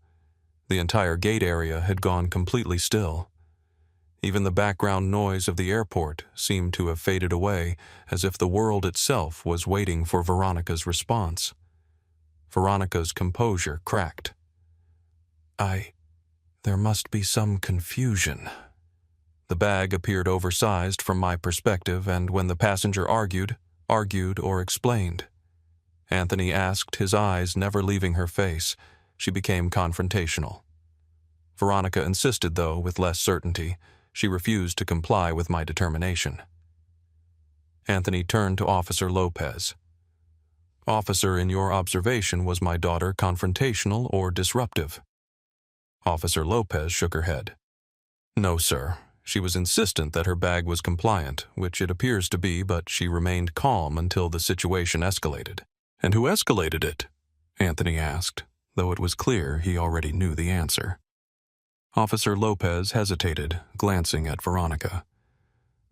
The entire gate area had gone completely still. Even the background noise of the airport seemed to have faded away, as if the world itself was waiting for Veronica's response. Veronica's composure cracked. There must be some confusion. The bag appeared oversized from my perspective, and when the passenger argued or explained, Anthony asked, his eyes never leaving her face, she became confrontational. Veronica insisted, though, with less certainty. She refused to comply with my determination. Anthony turned to Officer Lopez. Officer, in your observation, was my daughter confrontational or disruptive? Officer Lopez shook her head. No, sir. She was insistent that her bag was compliant, which it appears to be, but she remained calm until the situation escalated. And who escalated it? Anthony asked, though it was clear he already knew the answer. Officer Lopez hesitated, glancing at Veronica.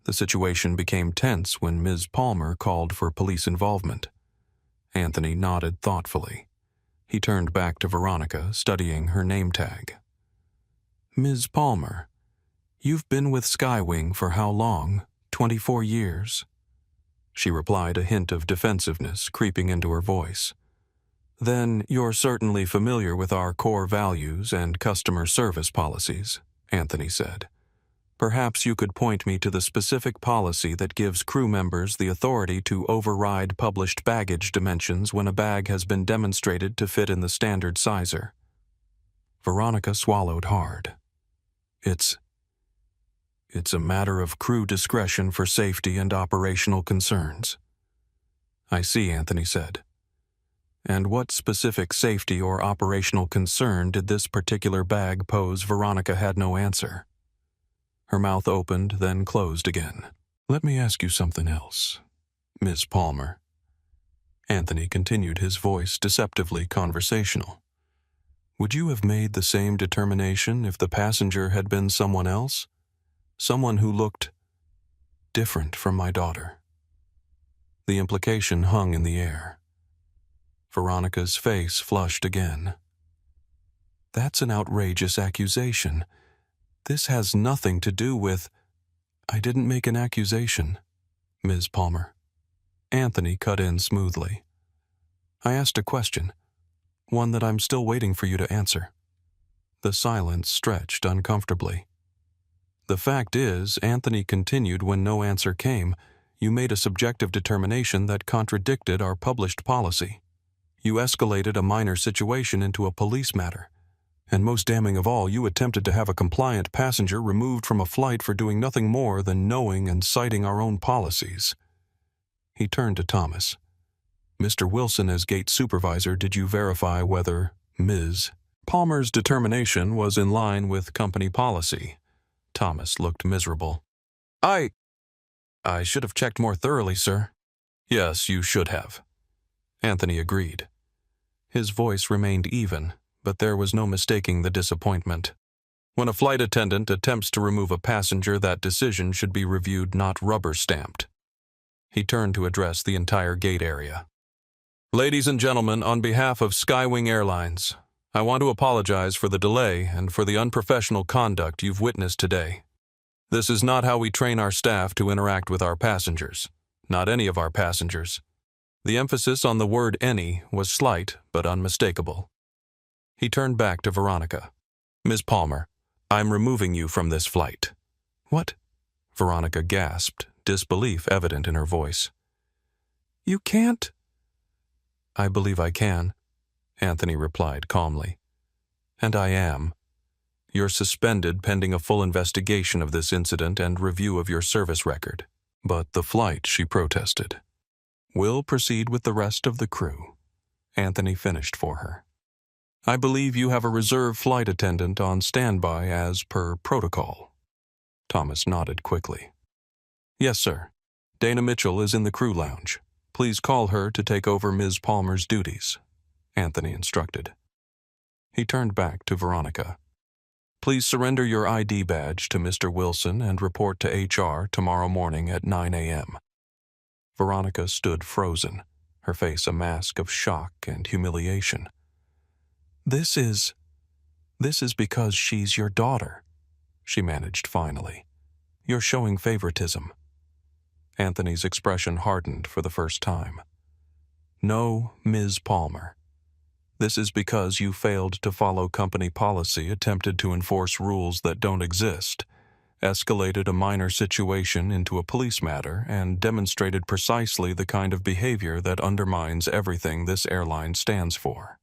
The situation became tense when Ms. Palmer called for police involvement. Anthony nodded thoughtfully. He turned back to Veronica, studying her name tag. Ms. Palmer, you've been with SkyWing for how long? 24 years? She replied, a hint of defensiveness creeping into her voice. Then you're certainly familiar with our core values and customer service policies, Anthony said. Perhaps you could point me to the specific policy that gives crew members the authority to override published baggage dimensions when a bag has been demonstrated to fit in the standard sizer. Veronica swallowed hard. It's a matter of crew discretion for safety and operational concerns. I see, Anthony said. And what specific safety or operational concern did this particular bag pose? Veronica had no answer. Her mouth opened, then closed again. Let me ask you something else, Miss Palmer. Anthony continued, his voice deceptively conversational. Would you have made the same determination if the passenger had been someone else? Someone who looked different from my daughter. The implication hung in the air. Veronica's face flushed again. That's an outrageous accusation. This has nothing to do with... I didn't make an accusation, Ms. Palmer. Anthony cut in smoothly. I asked a question, one that I'm still waiting for you to answer. The silence stretched uncomfortably. The fact is, Anthony continued when no answer came, you made a subjective determination that contradicted our published policy. You escalated a minor situation into a police matter. And most damning of all, you attempted to have a compliant passenger removed from a flight for doing nothing more than knowing and citing our own policies. He turned to Thomas. Mr. Wilson, as gate supervisor, did you verify whether Ms. Palmer's determination was in line with company policy? Thomas looked miserable. I should have checked more thoroughly, sir. Yes, you should have. Anthony agreed. His voice remained even, but there was no mistaking the disappointment. When a flight attendant attempts to remove a passenger, that decision should be reviewed, not rubber-stamped. He turned to address the entire gate area. Ladies and gentlemen, on behalf of SkyWing Airlines, I want to apologize for the delay and for the unprofessional conduct you've witnessed today. This is not how we train our staff to interact with our passengers. Not any of our passengers. The emphasis on the word any was slight but unmistakable. He turned back to Veronica. Ms. Palmer, I'm removing you from this flight. What? Veronica gasped, disbelief evident in her voice. You can't. I believe I can, Anthony replied calmly. And I am. You're suspended pending a full investigation of this incident and review of your service record. But the flight, she protested. We'll proceed with the rest of the crew. Anthony finished for her. I believe you have a reserve flight attendant on standby as per protocol. Thomas nodded quickly. Yes, sir. Dana Mitchell is in the crew lounge. Please call her to take over Ms. Palmer's duties, Anthony instructed. He turned back to Veronica. Please surrender your ID badge to Mr. Wilson and report to HR tomorrow morning at 9 a.m. Veronica stood frozen, her face a mask of shock and humiliation. This is because she's your daughter, she managed finally. You're showing favoritism. Anthony's expression hardened for the first time. No, Ms. Palmer. This is because you failed to follow company policy, attempted to enforce rules that don't exist, escalated a minor situation into a police matter, and demonstrated precisely the kind of behavior that undermines everything this airline stands for.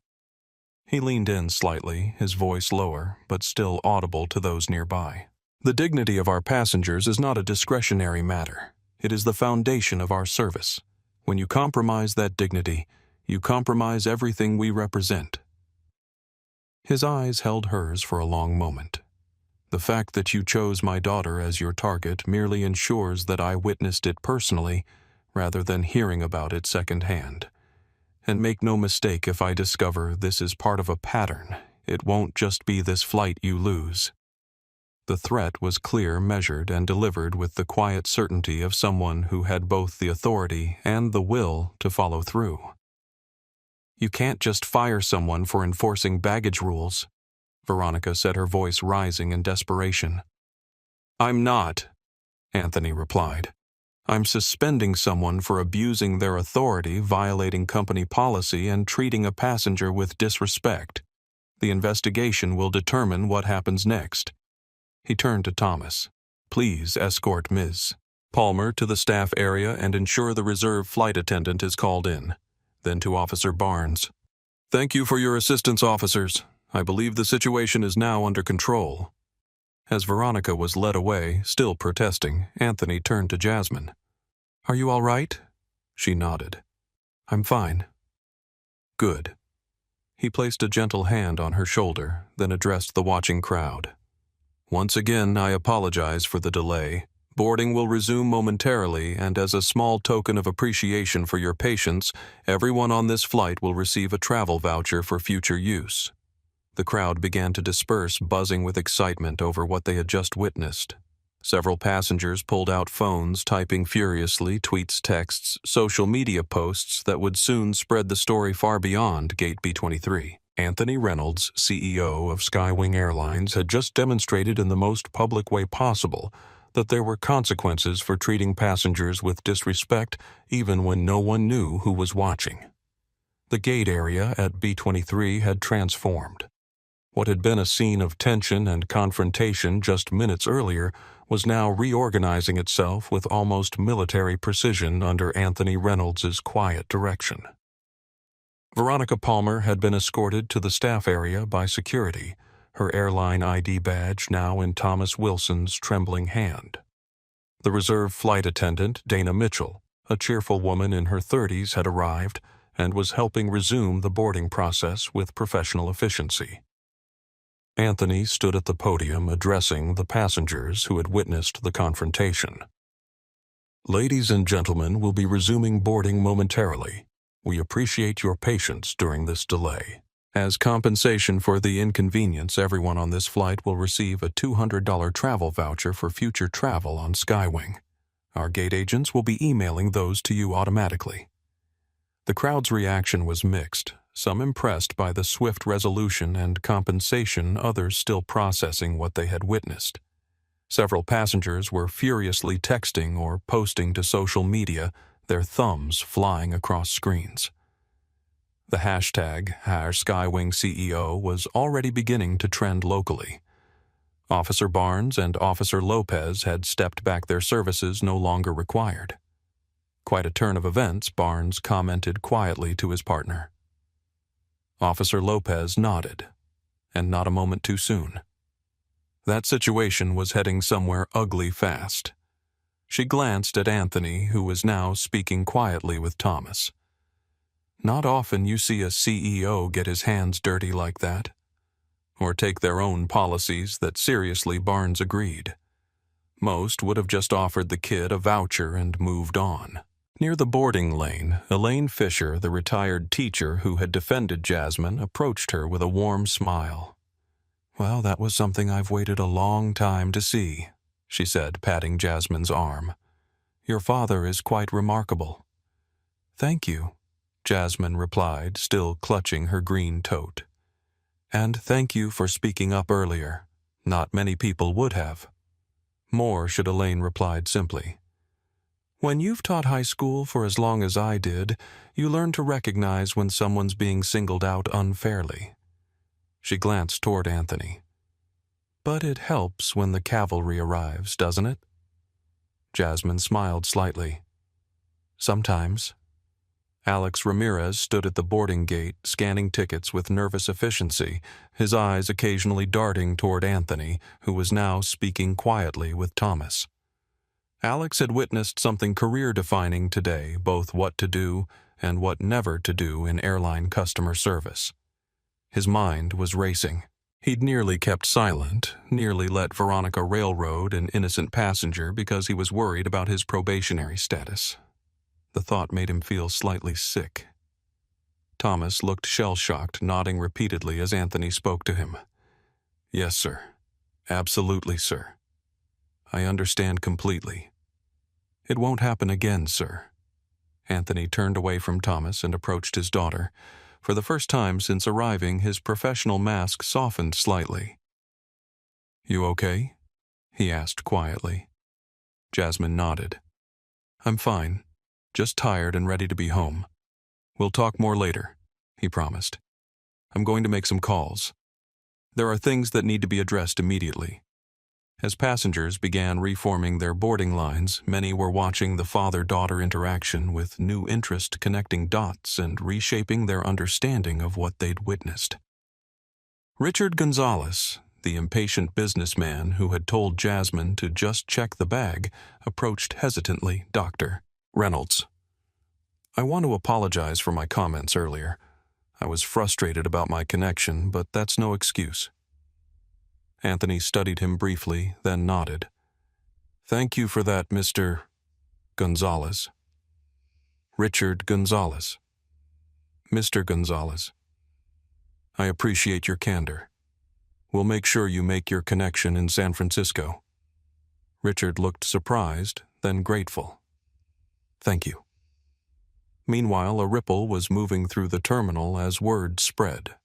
He leaned in slightly, his voice lower, but still audible to those nearby. The dignity of our passengers is not a discretionary matter. It is the foundation of our service. When you compromise that dignity, you compromise everything we represent. His eyes held hers for a long moment. The fact that you chose my daughter as your target merely ensures that I witnessed it personally, rather than hearing about it secondhand. And make no mistake, if I discover this is part of a pattern, it won't just be this flight you lose. The threat was clear, measured, and delivered with the quiet certainty of someone who had both the authority and the will to follow through. You can't just fire someone for enforcing baggage rules, Veronica said, her voice rising in desperation. I'm not, Anthony replied. I'm suspending someone for abusing their authority, violating company policy, and treating a passenger with disrespect. The investigation will determine what happens next. He turned to Thomas. Please escort Ms. Palmer to the staff area and ensure the reserve flight attendant is called in. Then to Officer Barnes. Thank you for your assistance, officers. I believe the situation is now under control. As Veronica was led away, still protesting, Anthony turned to Jasmine. Are you all right? She nodded. I'm fine. Good. He placed a gentle hand on her shoulder, then addressed the watching crowd. Once again, I apologize for the delay. Boarding will resume momentarily, and as a small token of appreciation for your patience, everyone on this flight will receive a travel voucher for future use. The crowd began to disperse, buzzing with excitement over what they had just witnessed. Several passengers pulled out phones, typing furiously tweets, texts, social media posts that would soon spread the story far beyond Gate B-23. Anthony Reynolds, CEO of SkyWing Airlines, had just demonstrated in the most public way possible that there were consequences for treating passengers with disrespect even when no one knew who was watching. The gate area at B-23 had transformed. What had been a scene of tension and confrontation just minutes earlier was now reorganizing itself with almost military precision under Anthony Reynolds' quiet direction. Veronica Palmer had been escorted to the staff area by security, her airline ID badge now in Thomas Wilson's trembling hand. The reserve flight attendant, Dana Mitchell, a cheerful woman in her 30s, had arrived and was helping resume the boarding process with professional efficiency. Anthony stood at the podium addressing the passengers who had witnessed the confrontation. "Ladies and gentlemen, we'll be resuming boarding momentarily. We appreciate your patience during this delay. As compensation for the inconvenience, everyone on this flight will receive a $200 travel voucher for future travel on SkyWing. Our gate agents will be emailing those to you automatically." The crowd's reaction was mixed, some impressed by the swift resolution and compensation, others still processing what they had witnessed. Several passengers were furiously texting or posting to social media, their thumbs flying across screens. The hashtag #SkyWingCEO was already beginning to trend locally. Officer Barnes and Officer Lopez had stepped back, their services no longer required. Quite a turn of events, Barnes commented quietly to his partner. Officer Lopez nodded, and not a moment too soon. That situation was heading somewhere ugly fast. She glanced at Anthony, who was now speaking quietly with Thomas. Not often you see a CEO get his hands dirty like that, or take their own policies that seriously. Barnes agreed. Most would have just offered the kid a voucher and moved on. Near the boarding lane, Elaine Fisher, the retired teacher who had defended Jasmine, approached her with a warm smile. "Well, that was something I've waited a long time to see," she said, patting Jasmine's arm. "Your father is quite remarkable." "Thank you," Jasmine replied, still clutching her green tote. "And thank you for speaking up earlier. Not many people would have." "More should," Elaine replied simply. "When you've taught high school for as long as I did, you learn to recognize when someone's being singled out unfairly." She glanced toward Anthony. "But it helps when the cavalry arrives, doesn't it?" Jasmine smiled slightly. "Sometimes." Alex Ramirez stood at the boarding gate, scanning tickets with nervous efficiency, his eyes occasionally darting toward Anthony, who was now speaking quietly with Thomas. Alex had witnessed something career-defining today, both what to do and what never to do in airline customer service. His mind was racing. He'd nearly kept silent, nearly let Veronica railroad an innocent passenger because he was worried about his probationary status. The thought made him feel slightly sick. Thomas looked shell-shocked, nodding repeatedly as Anthony spoke to him. "Yes, sir. Absolutely, sir. I understand completely. It won't happen again, sir." Anthony turned away from Thomas and approached his daughter. For the first time since arriving, his professional mask softened slightly. "You okay?" he asked quietly. Jasmine nodded. "I'm fine. Just tired and ready to be home. We'll talk more later," he promised. "I'm going to make some calls. There are things that need to be addressed immediately." As passengers began reforming their boarding lines, many were watching the father-daughter interaction with new interest, connecting dots and reshaping their understanding of what they'd witnessed. Richard Gonzalez, the impatient businessman who had told Jasmine to just check the bag, approached hesitantly Dr. Reynolds. "I want to apologize for my comments earlier. I was frustrated about my connection, but that's no excuse." Anthony studied him briefly, then nodded. "Thank you for that, Mr. Gonzalez." "Richard Gonzalez." "Mr. Gonzalez." I appreciate your candor. We'll make sure you make your connection in San Francisco." Richard looked surprised, then grateful. "Thank you." Meanwhile, a ripple was moving through the terminal as word spread.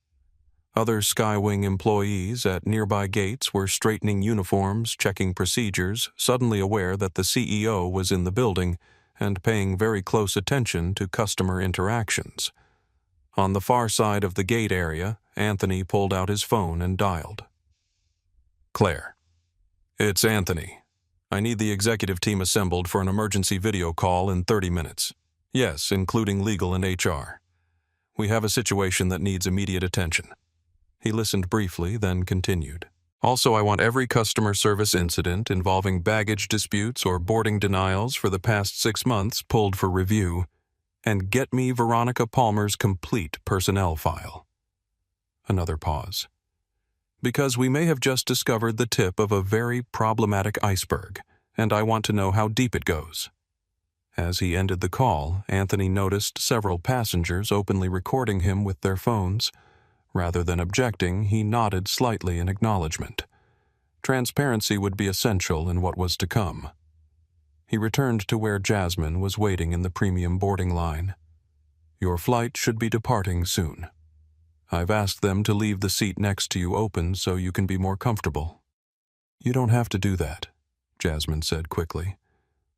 Other SkyWing employees at nearby gates were straightening uniforms, checking procedures, suddenly aware that the CEO was in the building and paying very close attention to customer interactions. On the far side of the gate area, Anthony pulled out his phone and dialed. "Claire. It's Anthony. I need the executive team assembled for an emergency video call in 30 minutes. Yes, including legal and HR. We have a situation that needs immediate attention." He listened briefly, then continued. "Also, I want every customer service incident involving baggage disputes or boarding denials for the past 6 months pulled for review, and get me Veronica Palmer's complete personnel file." Another pause. "Because we may have just discovered the tip of a very problematic iceberg, and I want to know how deep it goes." As he ended the call, Anthony noticed several passengers openly recording him with their phones. Rather than objecting, he nodded slightly in acknowledgement. Transparency would be essential in what was to come. He returned to where Jasmine was waiting in the premium boarding line. "Your flight should be departing soon. I've asked them to leave the seat next to you open so you can be more comfortable." "You don't have to do that," Jasmine said quickly.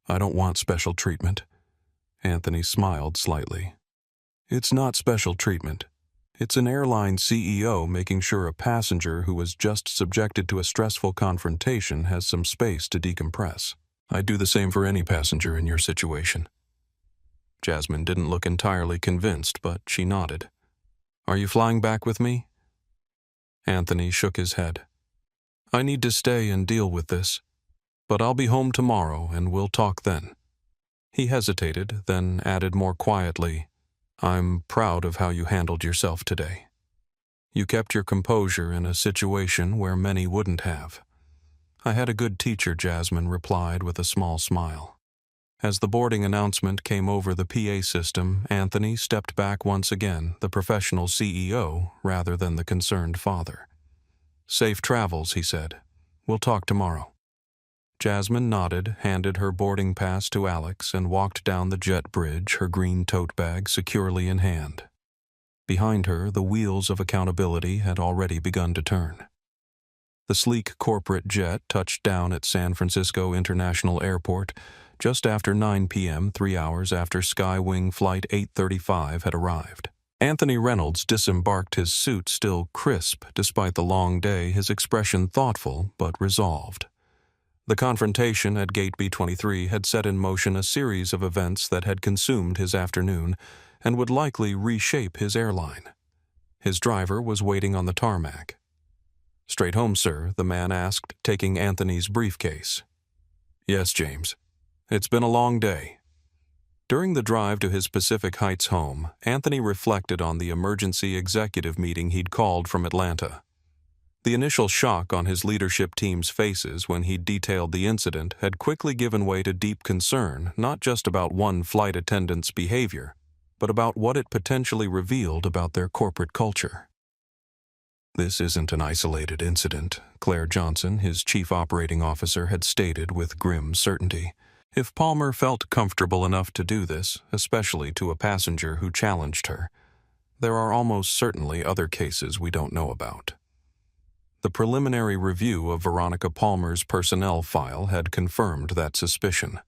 "I don't want special treatment." Anthony smiled slightly. "It's not special treatment. It's an airline CEO making sure a passenger who was just subjected to a stressful confrontation has some space to decompress. I'd do the same for any passenger in your situation." Jasmine didn't look entirely convinced, but she nodded. "Are you flying back with me?" Anthony shook his head. "I need to stay and deal with this, but I'll be home tomorrow and we'll talk then." He hesitated, then added more quietly, "I'm proud of how you handled yourself today. You kept your composure in a situation where many wouldn't have." "I had a good teacher," Jasmine replied with a small smile. As the boarding announcement came over the PA system, Anthony stepped back once again, the professional CEO rather than the concerned father. "Safe travels," he said. "We'll talk tomorrow." Jasmine nodded, handed her boarding pass to Alex, and walked down the jet bridge, her green tote bag securely in hand. Behind her, the wheels of accountability had already begun to turn. The sleek corporate jet touched down at San Francisco International Airport just after 9 p.m., 3 hours after SkyWing Flight 835 had arrived. Anthony Reynolds disembarked, his suit still crisp despite the long day, his expression thoughtful but resolved. The confrontation at Gate B-23 had set in motion a series of events that had consumed his afternoon and would likely reshape his airline. His driver was waiting on the tarmac. "Straight home, sir?" the man asked, taking Anthony's briefcase. "Yes, James. It's been a long day." During the drive to his Pacific Heights home, Anthony reflected on the emergency executive meeting he'd called from Atlanta. The initial shock on his leadership team's faces when he detailed the incident had quickly given way to deep concern, not just about one flight attendant's behavior, but about what it potentially revealed about their corporate culture. "This isn't an isolated incident," Claire Johnson, his chief operating officer, had stated with grim certainty. If Palmer felt comfortable enough to do this, especially to a passenger who challenged her, there are almost certainly other cases we don't know about. The preliminary review of Veronica Palmer's personnel file had confirmed that suspicion.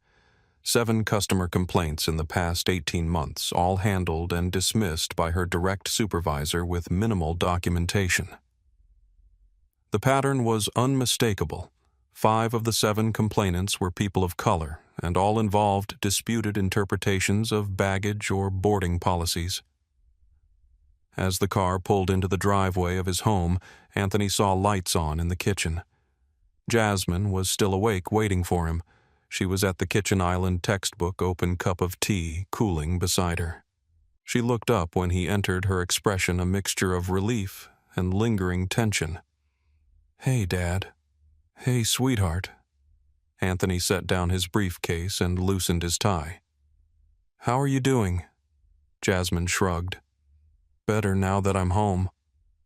7 customer complaints in the past 18 months, all handled and dismissed by her direct supervisor with minimal documentation. The pattern was unmistakable. 5 of the 7 complainants were people of color, and all involved disputed interpretations of baggage or boarding policies. As the car pulled into the driveway of his home, Anthony saw lights on in the kitchen. Jasmine was still awake, waiting for him. She was at the kitchen island textbook, open cup of tea, cooling beside her. She looked up when he entered, her expression a mixture of relief and lingering tension. "Hey, Dad." "Hey, sweetheart." Anthony set down his briefcase and loosened his tie. "How are you doing?" Jasmine shrugged. "Better now that I'm home."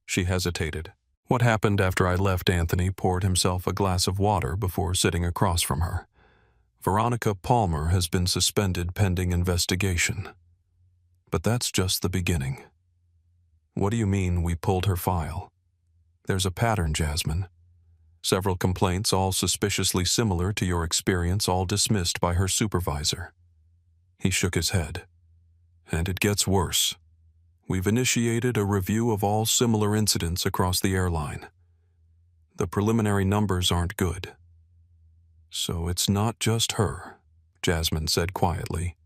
She hesitated. What happened after I left? Anthony poured himself a glass of water before sitting across from her. Veronica Palmer has been suspended pending investigation. But that's just the beginning. What do you mean we pulled her file? There's a pattern, Jasmine. Several complaints, all suspiciously similar to your experience, all dismissed by her supervisor. He shook his head. And it gets worse. We've initiated a review of all similar incidents across the airline. The preliminary numbers aren't good. So it's not just her, Jasmine said quietly.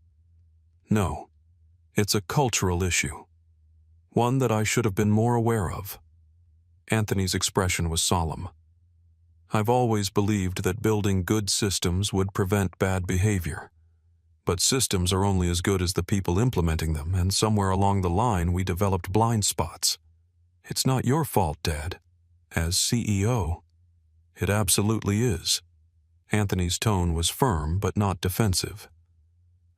No, it's a cultural issue. One that I should have been more aware of. Anthony's expression was solemn. I've always believed that building good systems would prevent bad behavior. But systems are only as good as the people implementing them, and somewhere along the line we developed blind spots. It's not your fault, Dad. As CEO, it absolutely is. Anthony's tone was firm but not defensive.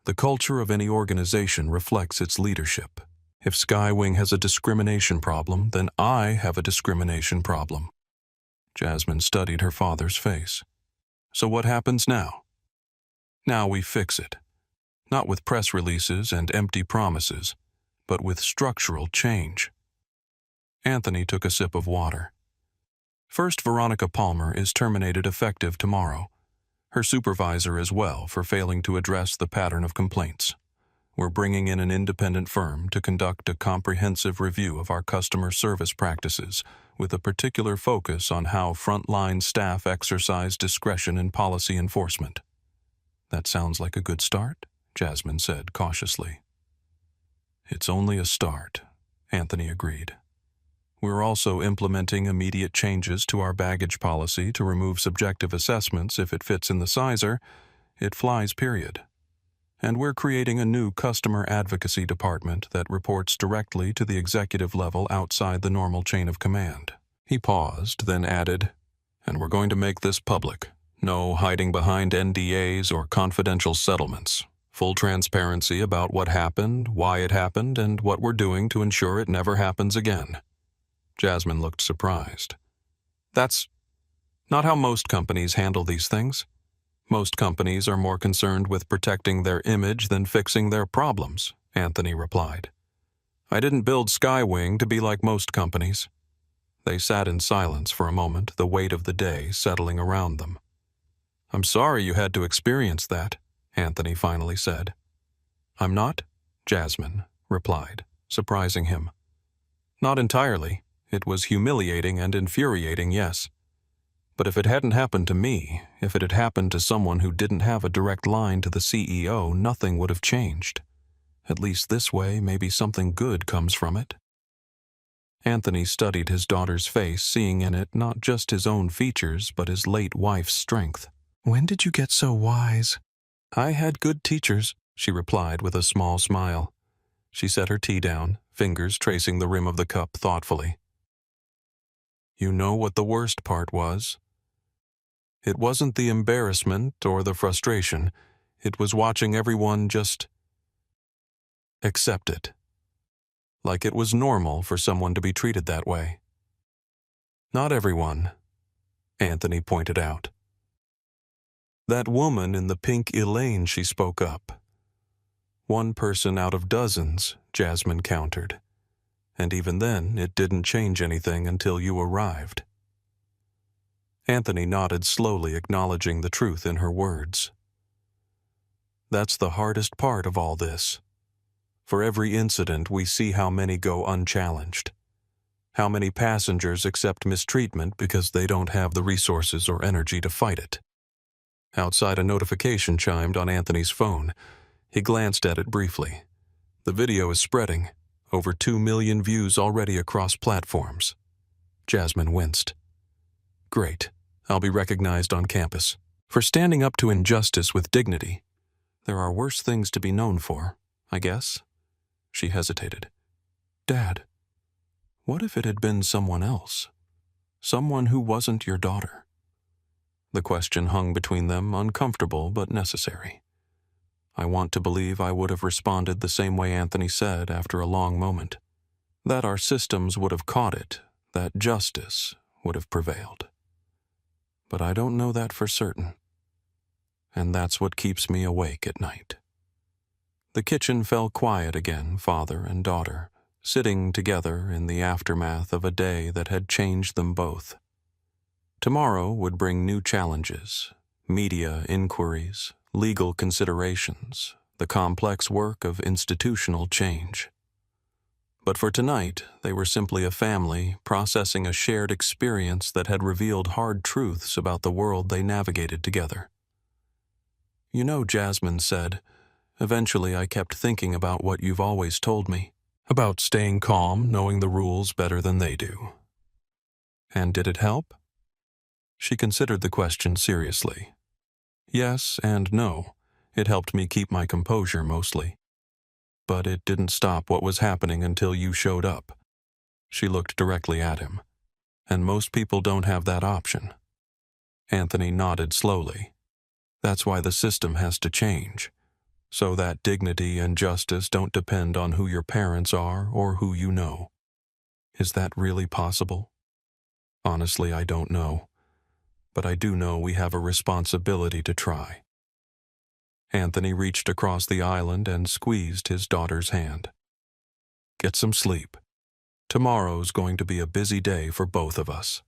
The culture of any organization reflects its leadership. If SkyWing has a discrimination problem, then I have a discrimination problem. Jasmine studied her father's face. So what happens now? Now we fix it. Not with press releases and empty promises, but with structural change. Anthony took a sip of water. First, Veronica Palmer is terminated effective tomorrow. Her supervisor as well for failing to address the pattern of complaints. We're bringing in an independent firm to conduct a comprehensive review of our customer service practices, with a particular focus on how frontline staff exercise discretion in policy enforcement. That sounds like a good start, Jasmine said cautiously. It's only a start, Anthony agreed. We're also implementing immediate changes to our baggage policy to remove subjective assessments if it fits in the sizer. It flies, period. And we're creating a new customer advocacy department that reports directly to the executive level outside the normal chain of command. He paused, then added, and we're going to make this public. No hiding behind NDAs or confidential settlements. Full transparency about what happened, why it happened, and what we're doing to ensure it never happens again. Jasmine looked surprised. That's not how most companies handle these things. Most companies are more concerned with protecting their image than fixing their problems, Anthony replied. I didn't build SkyWing to be like most companies. They sat in silence for a moment, the weight of the day settling around them. I'm sorry you had to experience that, Anthony finally said. I'm not, Jasmine replied, surprising him. Not entirely. It was humiliating and infuriating, yes. But if it hadn't happened to me, if it had happened to someone who didn't have a direct line to the CEO, nothing would have changed. At least this way, maybe something good comes from it. Anthony studied his daughter's face, seeing in it not just his own features, but his late wife's strength. When did you get so wise? I had good teachers, she replied with a small smile. She set her tea down, fingers tracing the rim of the cup thoughtfully. You know what the worst part was? It wasn't the embarrassment or the frustration. It was watching everyone just accept it. Like it was normal for someone to be treated that way. Not everyone, Anthony pointed out. That woman in the pink Elaine, she spoke up. One person out of dozens, Jasmine countered. And even then, it didn't change anything until you arrived. Anthony nodded slowly, acknowledging the truth in her words. That's the hardest part of all this. For every incident, we see how many go unchallenged. How many passengers accept mistreatment because they don't have the resources or energy to fight it. Outside, a notification chimed on Anthony's phone. He glanced at it briefly. The video is spreading. Over 2 million views already across platforms. Jasmine winced. Great. I'll be recognized on campus. For standing up to injustice with dignity. There are worse things to be known for, I guess. She hesitated. Dad, what if it had been someone else? Someone who wasn't your daughter? The question hung between them, uncomfortable but necessary. I want to believe I would have responded the same way Anthony said after a long moment. That our systems would have caught it, that justice would have prevailed. But I don't know that for certain, and that's what keeps me awake at night. The kitchen fell quiet again, father and daughter, sitting together in the aftermath of a day that had changed them both. Tomorrow would bring new challenges, media inquiries, legal considerations, the complex work of institutional change. But for tonight, they were simply a family processing a shared experience that had revealed hard truths about the world they navigated together. You know, Jasmine said, eventually I kept thinking about what you've always told me, about staying calm, knowing the rules better than they do. And did it help? She considered the question seriously. Yes and no. It helped me keep my composure mostly. But it didn't stop what was happening until you showed up. She looked directly at him. And most people don't have that option. Anthony nodded slowly. That's why the system has to change, so that dignity and justice don't depend on who your parents are or who you know. Is that really possible? Honestly, I don't know. But I do know we have a responsibility to try. Anthony reached across the island and squeezed his daughter's hand. Get some sleep. Tomorrow's going to be a busy day for both of us.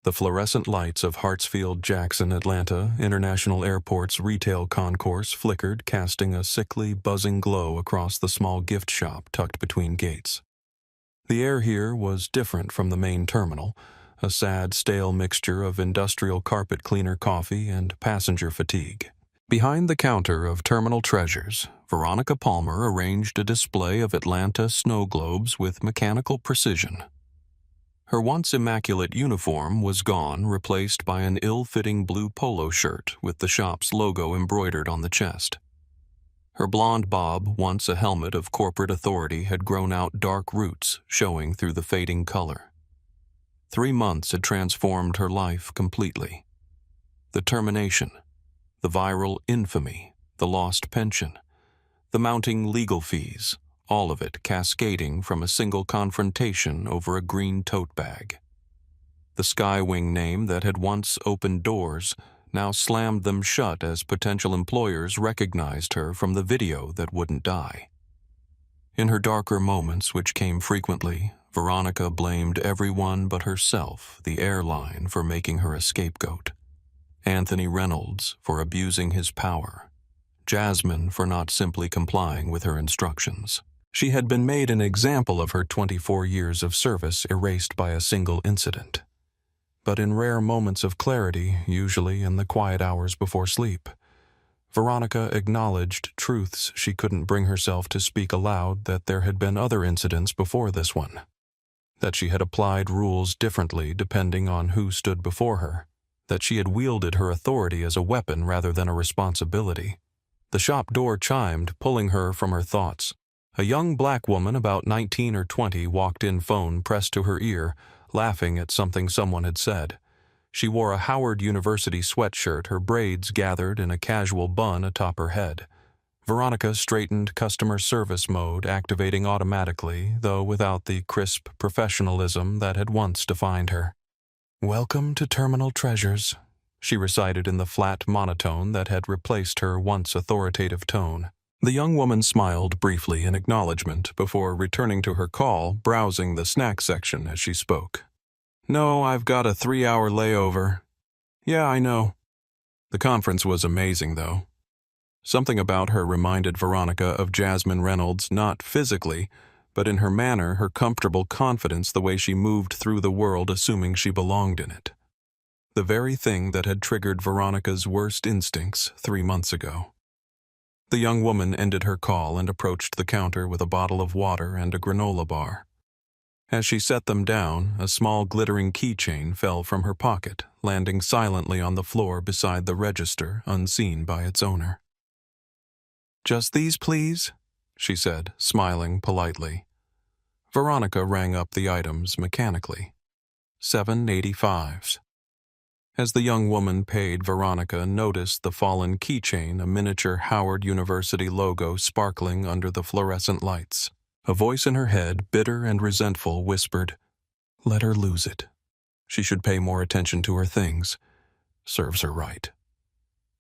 The fluorescent lights of Hartsfield-Jackson Atlanta International Airport's retail concourse flickered, casting a sickly, buzzing glow across the small gift shop tucked between gates. The air here was different from the main terminal, a sad, stale mixture of industrial carpet cleaner coffee and passenger fatigue. Behind the counter of Terminal Treasures, Veronica Palmer arranged a display of Atlanta snow globes with mechanical precision. Her once immaculate uniform was gone, replaced by an ill-fitting blue polo shirt with the shop's logo embroidered on the chest. Her blonde bob, once a helmet of corporate authority, had grown out dark roots showing through the fading color. 3 months had transformed her life completely. The termination, the viral infamy, the lost pension, the mounting legal fees, all of it cascading from a single confrontation over a green tote bag. The SkyWing name that had once opened doors now slammed them shut as potential employers recognized her from the video that wouldn't die. In her darker moments, which came frequently, Veronica blamed everyone but herself, the airline, for making her a scapegoat. Anthony Reynolds for abusing his power. Jasmine for not simply complying with her instructions. She had been made an example of her 24 years of service erased by a single incident. But in rare moments of clarity, usually in the quiet hours before sleep, Veronica acknowledged truths she couldn't bring herself to speak aloud, that there had been other incidents before this one, that she had applied rules differently depending on who stood before her, that she had wielded her authority as a weapon rather than a responsibility. The shop door chimed, pulling her from her thoughts. A young black woman about 19 or 20 walked in, phone pressed to her ear, laughing at something someone had said. She wore a Howard University sweatshirt, her braids gathered in a casual bun atop her head. Veronica straightened customer service mode, activating automatically, though without the crisp professionalism that had once defined her. "Welcome to Terminal Treasures," she recited in the flat monotone that had replaced her once authoritative tone. The young woman smiled briefly in acknowledgement before returning to her call, browsing the snack section as she spoke. "No, I've got a 3-hour layover." "Yeah, I know." The conference was amazing, though. Something about her reminded Veronica of Jasmine Reynolds, not physically, but in her manner, her comfortable confidence, the way she moved through the world assuming she belonged in it. The very thing that had triggered Veronica's worst instincts 3 months ago. The young woman ended her call and approached the counter with a bottle of water and a granola bar. As she set them down, a small glittering keychain fell from her pocket, landing silently on the floor beside the register, unseen by its owner. "Just these, please?" she said, smiling politely. Veronica rang up the items mechanically. 7.85s. As the young woman paid, Veronica noticed the fallen keychain, a miniature Howard University logo sparkling under the fluorescent lights. A voice in her head, bitter and resentful, whispered, Let her lose it. She should pay more attention to her things. Serves her right.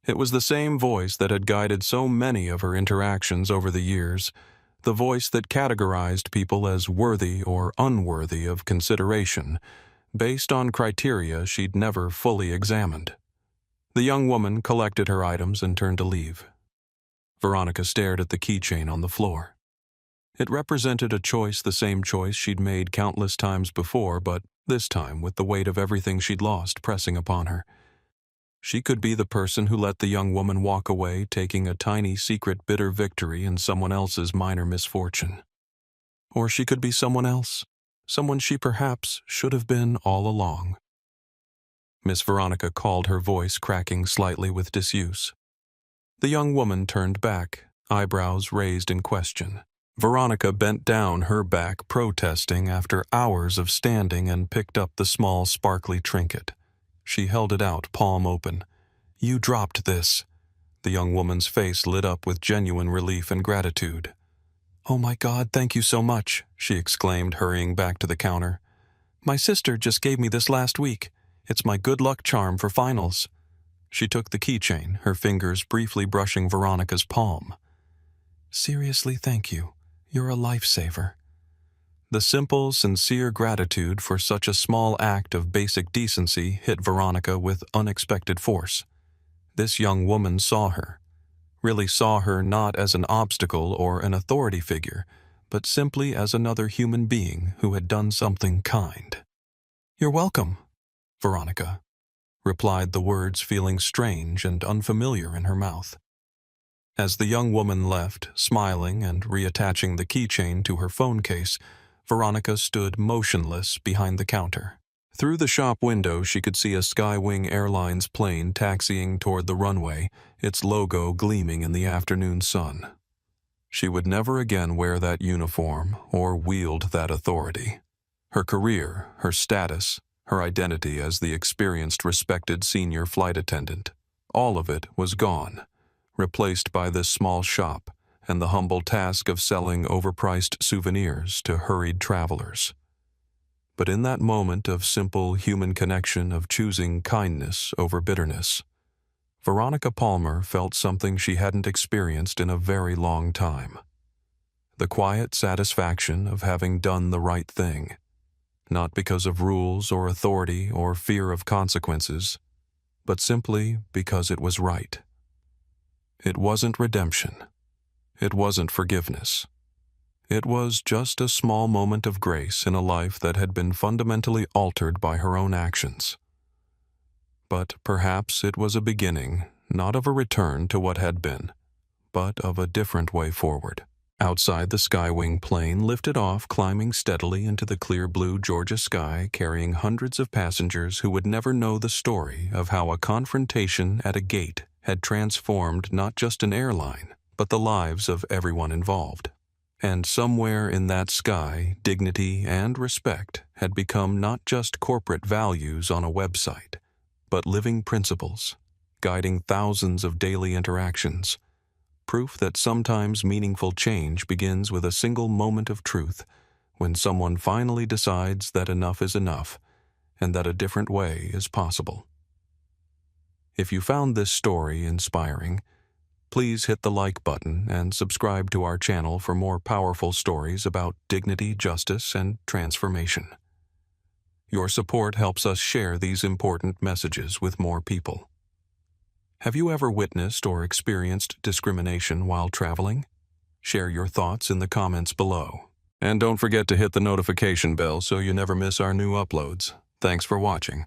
It was the same voice that had guided so many of her interactions over the years, the voice that categorized people as worthy or unworthy of consideration, based on criteria she'd never fully examined. The young woman collected her items and turned to leave. Veronica stared at the keychain on the floor. It represented a choice, the same choice she'd made countless times before, but this time with the weight of everything she'd lost pressing upon her. She could be the person who let the young woman walk away, taking a tiny, secret, bitter victory in someone else's minor misfortune. Or she could be someone else, someone she perhaps should have been all along. Miss Veronica called, her voice cracking slightly with disuse. The young woman turned back, eyebrows raised in question. Veronica bent down her back, protesting after hours of standing, and picked up the small, sparkly trinket. She held it out, palm open. "You dropped this." The young woman's face lit up with genuine relief and gratitude. "Oh my God, thank you so much," she exclaimed, hurrying back to the counter. "My sister just gave me this last week. It's my good luck charm for finals." She took the keychain, her fingers briefly brushing Veronica's palm. "Seriously, thank you. You're a lifesaver." The simple, sincere gratitude for such a small act of basic decency hit Veronica with unexpected force. This young woman saw her, really saw her not as an obstacle or an authority figure, but simply as another human being who had done something kind. "You're welcome, Veronica," replied the words, feeling strange and unfamiliar in her mouth. As the young woman left, smiling and reattaching the keychain to her phone case, Veronica stood motionless behind the counter. Through the shop window, she could see a SkyWing Airlines plane taxiing toward the runway, its logo gleaming in the afternoon sun. She would never again wear that uniform or wield that authority. Her career, her status, her identity as the experienced, respected senior flight attendant, all of it was gone, replaced by this small shop and the humble task of selling overpriced souvenirs to hurried travelers. But in that moment of simple human connection, of choosing kindness over bitterness, Veronica Palmer felt something she hadn't experienced in a very long time. The quiet satisfaction of having done the right thing, not because of rules or authority or fear of consequences, but simply because it was right. It wasn't redemption. It wasn't forgiveness. It was just a small moment of grace in a life that had been fundamentally altered by her own actions. But perhaps it was a beginning, not of a return to what had been, but of a different way forward. Outside, the SkyWing plane lifted off, climbing steadily into the clear blue Georgia sky, carrying hundreds of passengers who would never know the story of how a confrontation at a gate had transformed not just an airline, but the lives of everyone involved. And somewhere in that sky, dignity and respect had become not just corporate values on a website, but living principles, guiding thousands of daily interactions. Proof that sometimes meaningful change begins with a single moment of truth, when someone finally decides that enough is enough, and that a different way is possible. If you found this story inspiring, please hit the like button and subscribe to our channel for more powerful stories about dignity, justice, and transformation. Your support helps us share these important messages with more people. Have you ever witnessed or experienced discrimination while traveling? Share your thoughts in the comments below. And don't forget to hit the notification bell so you never miss our new uploads. Thanks for watching.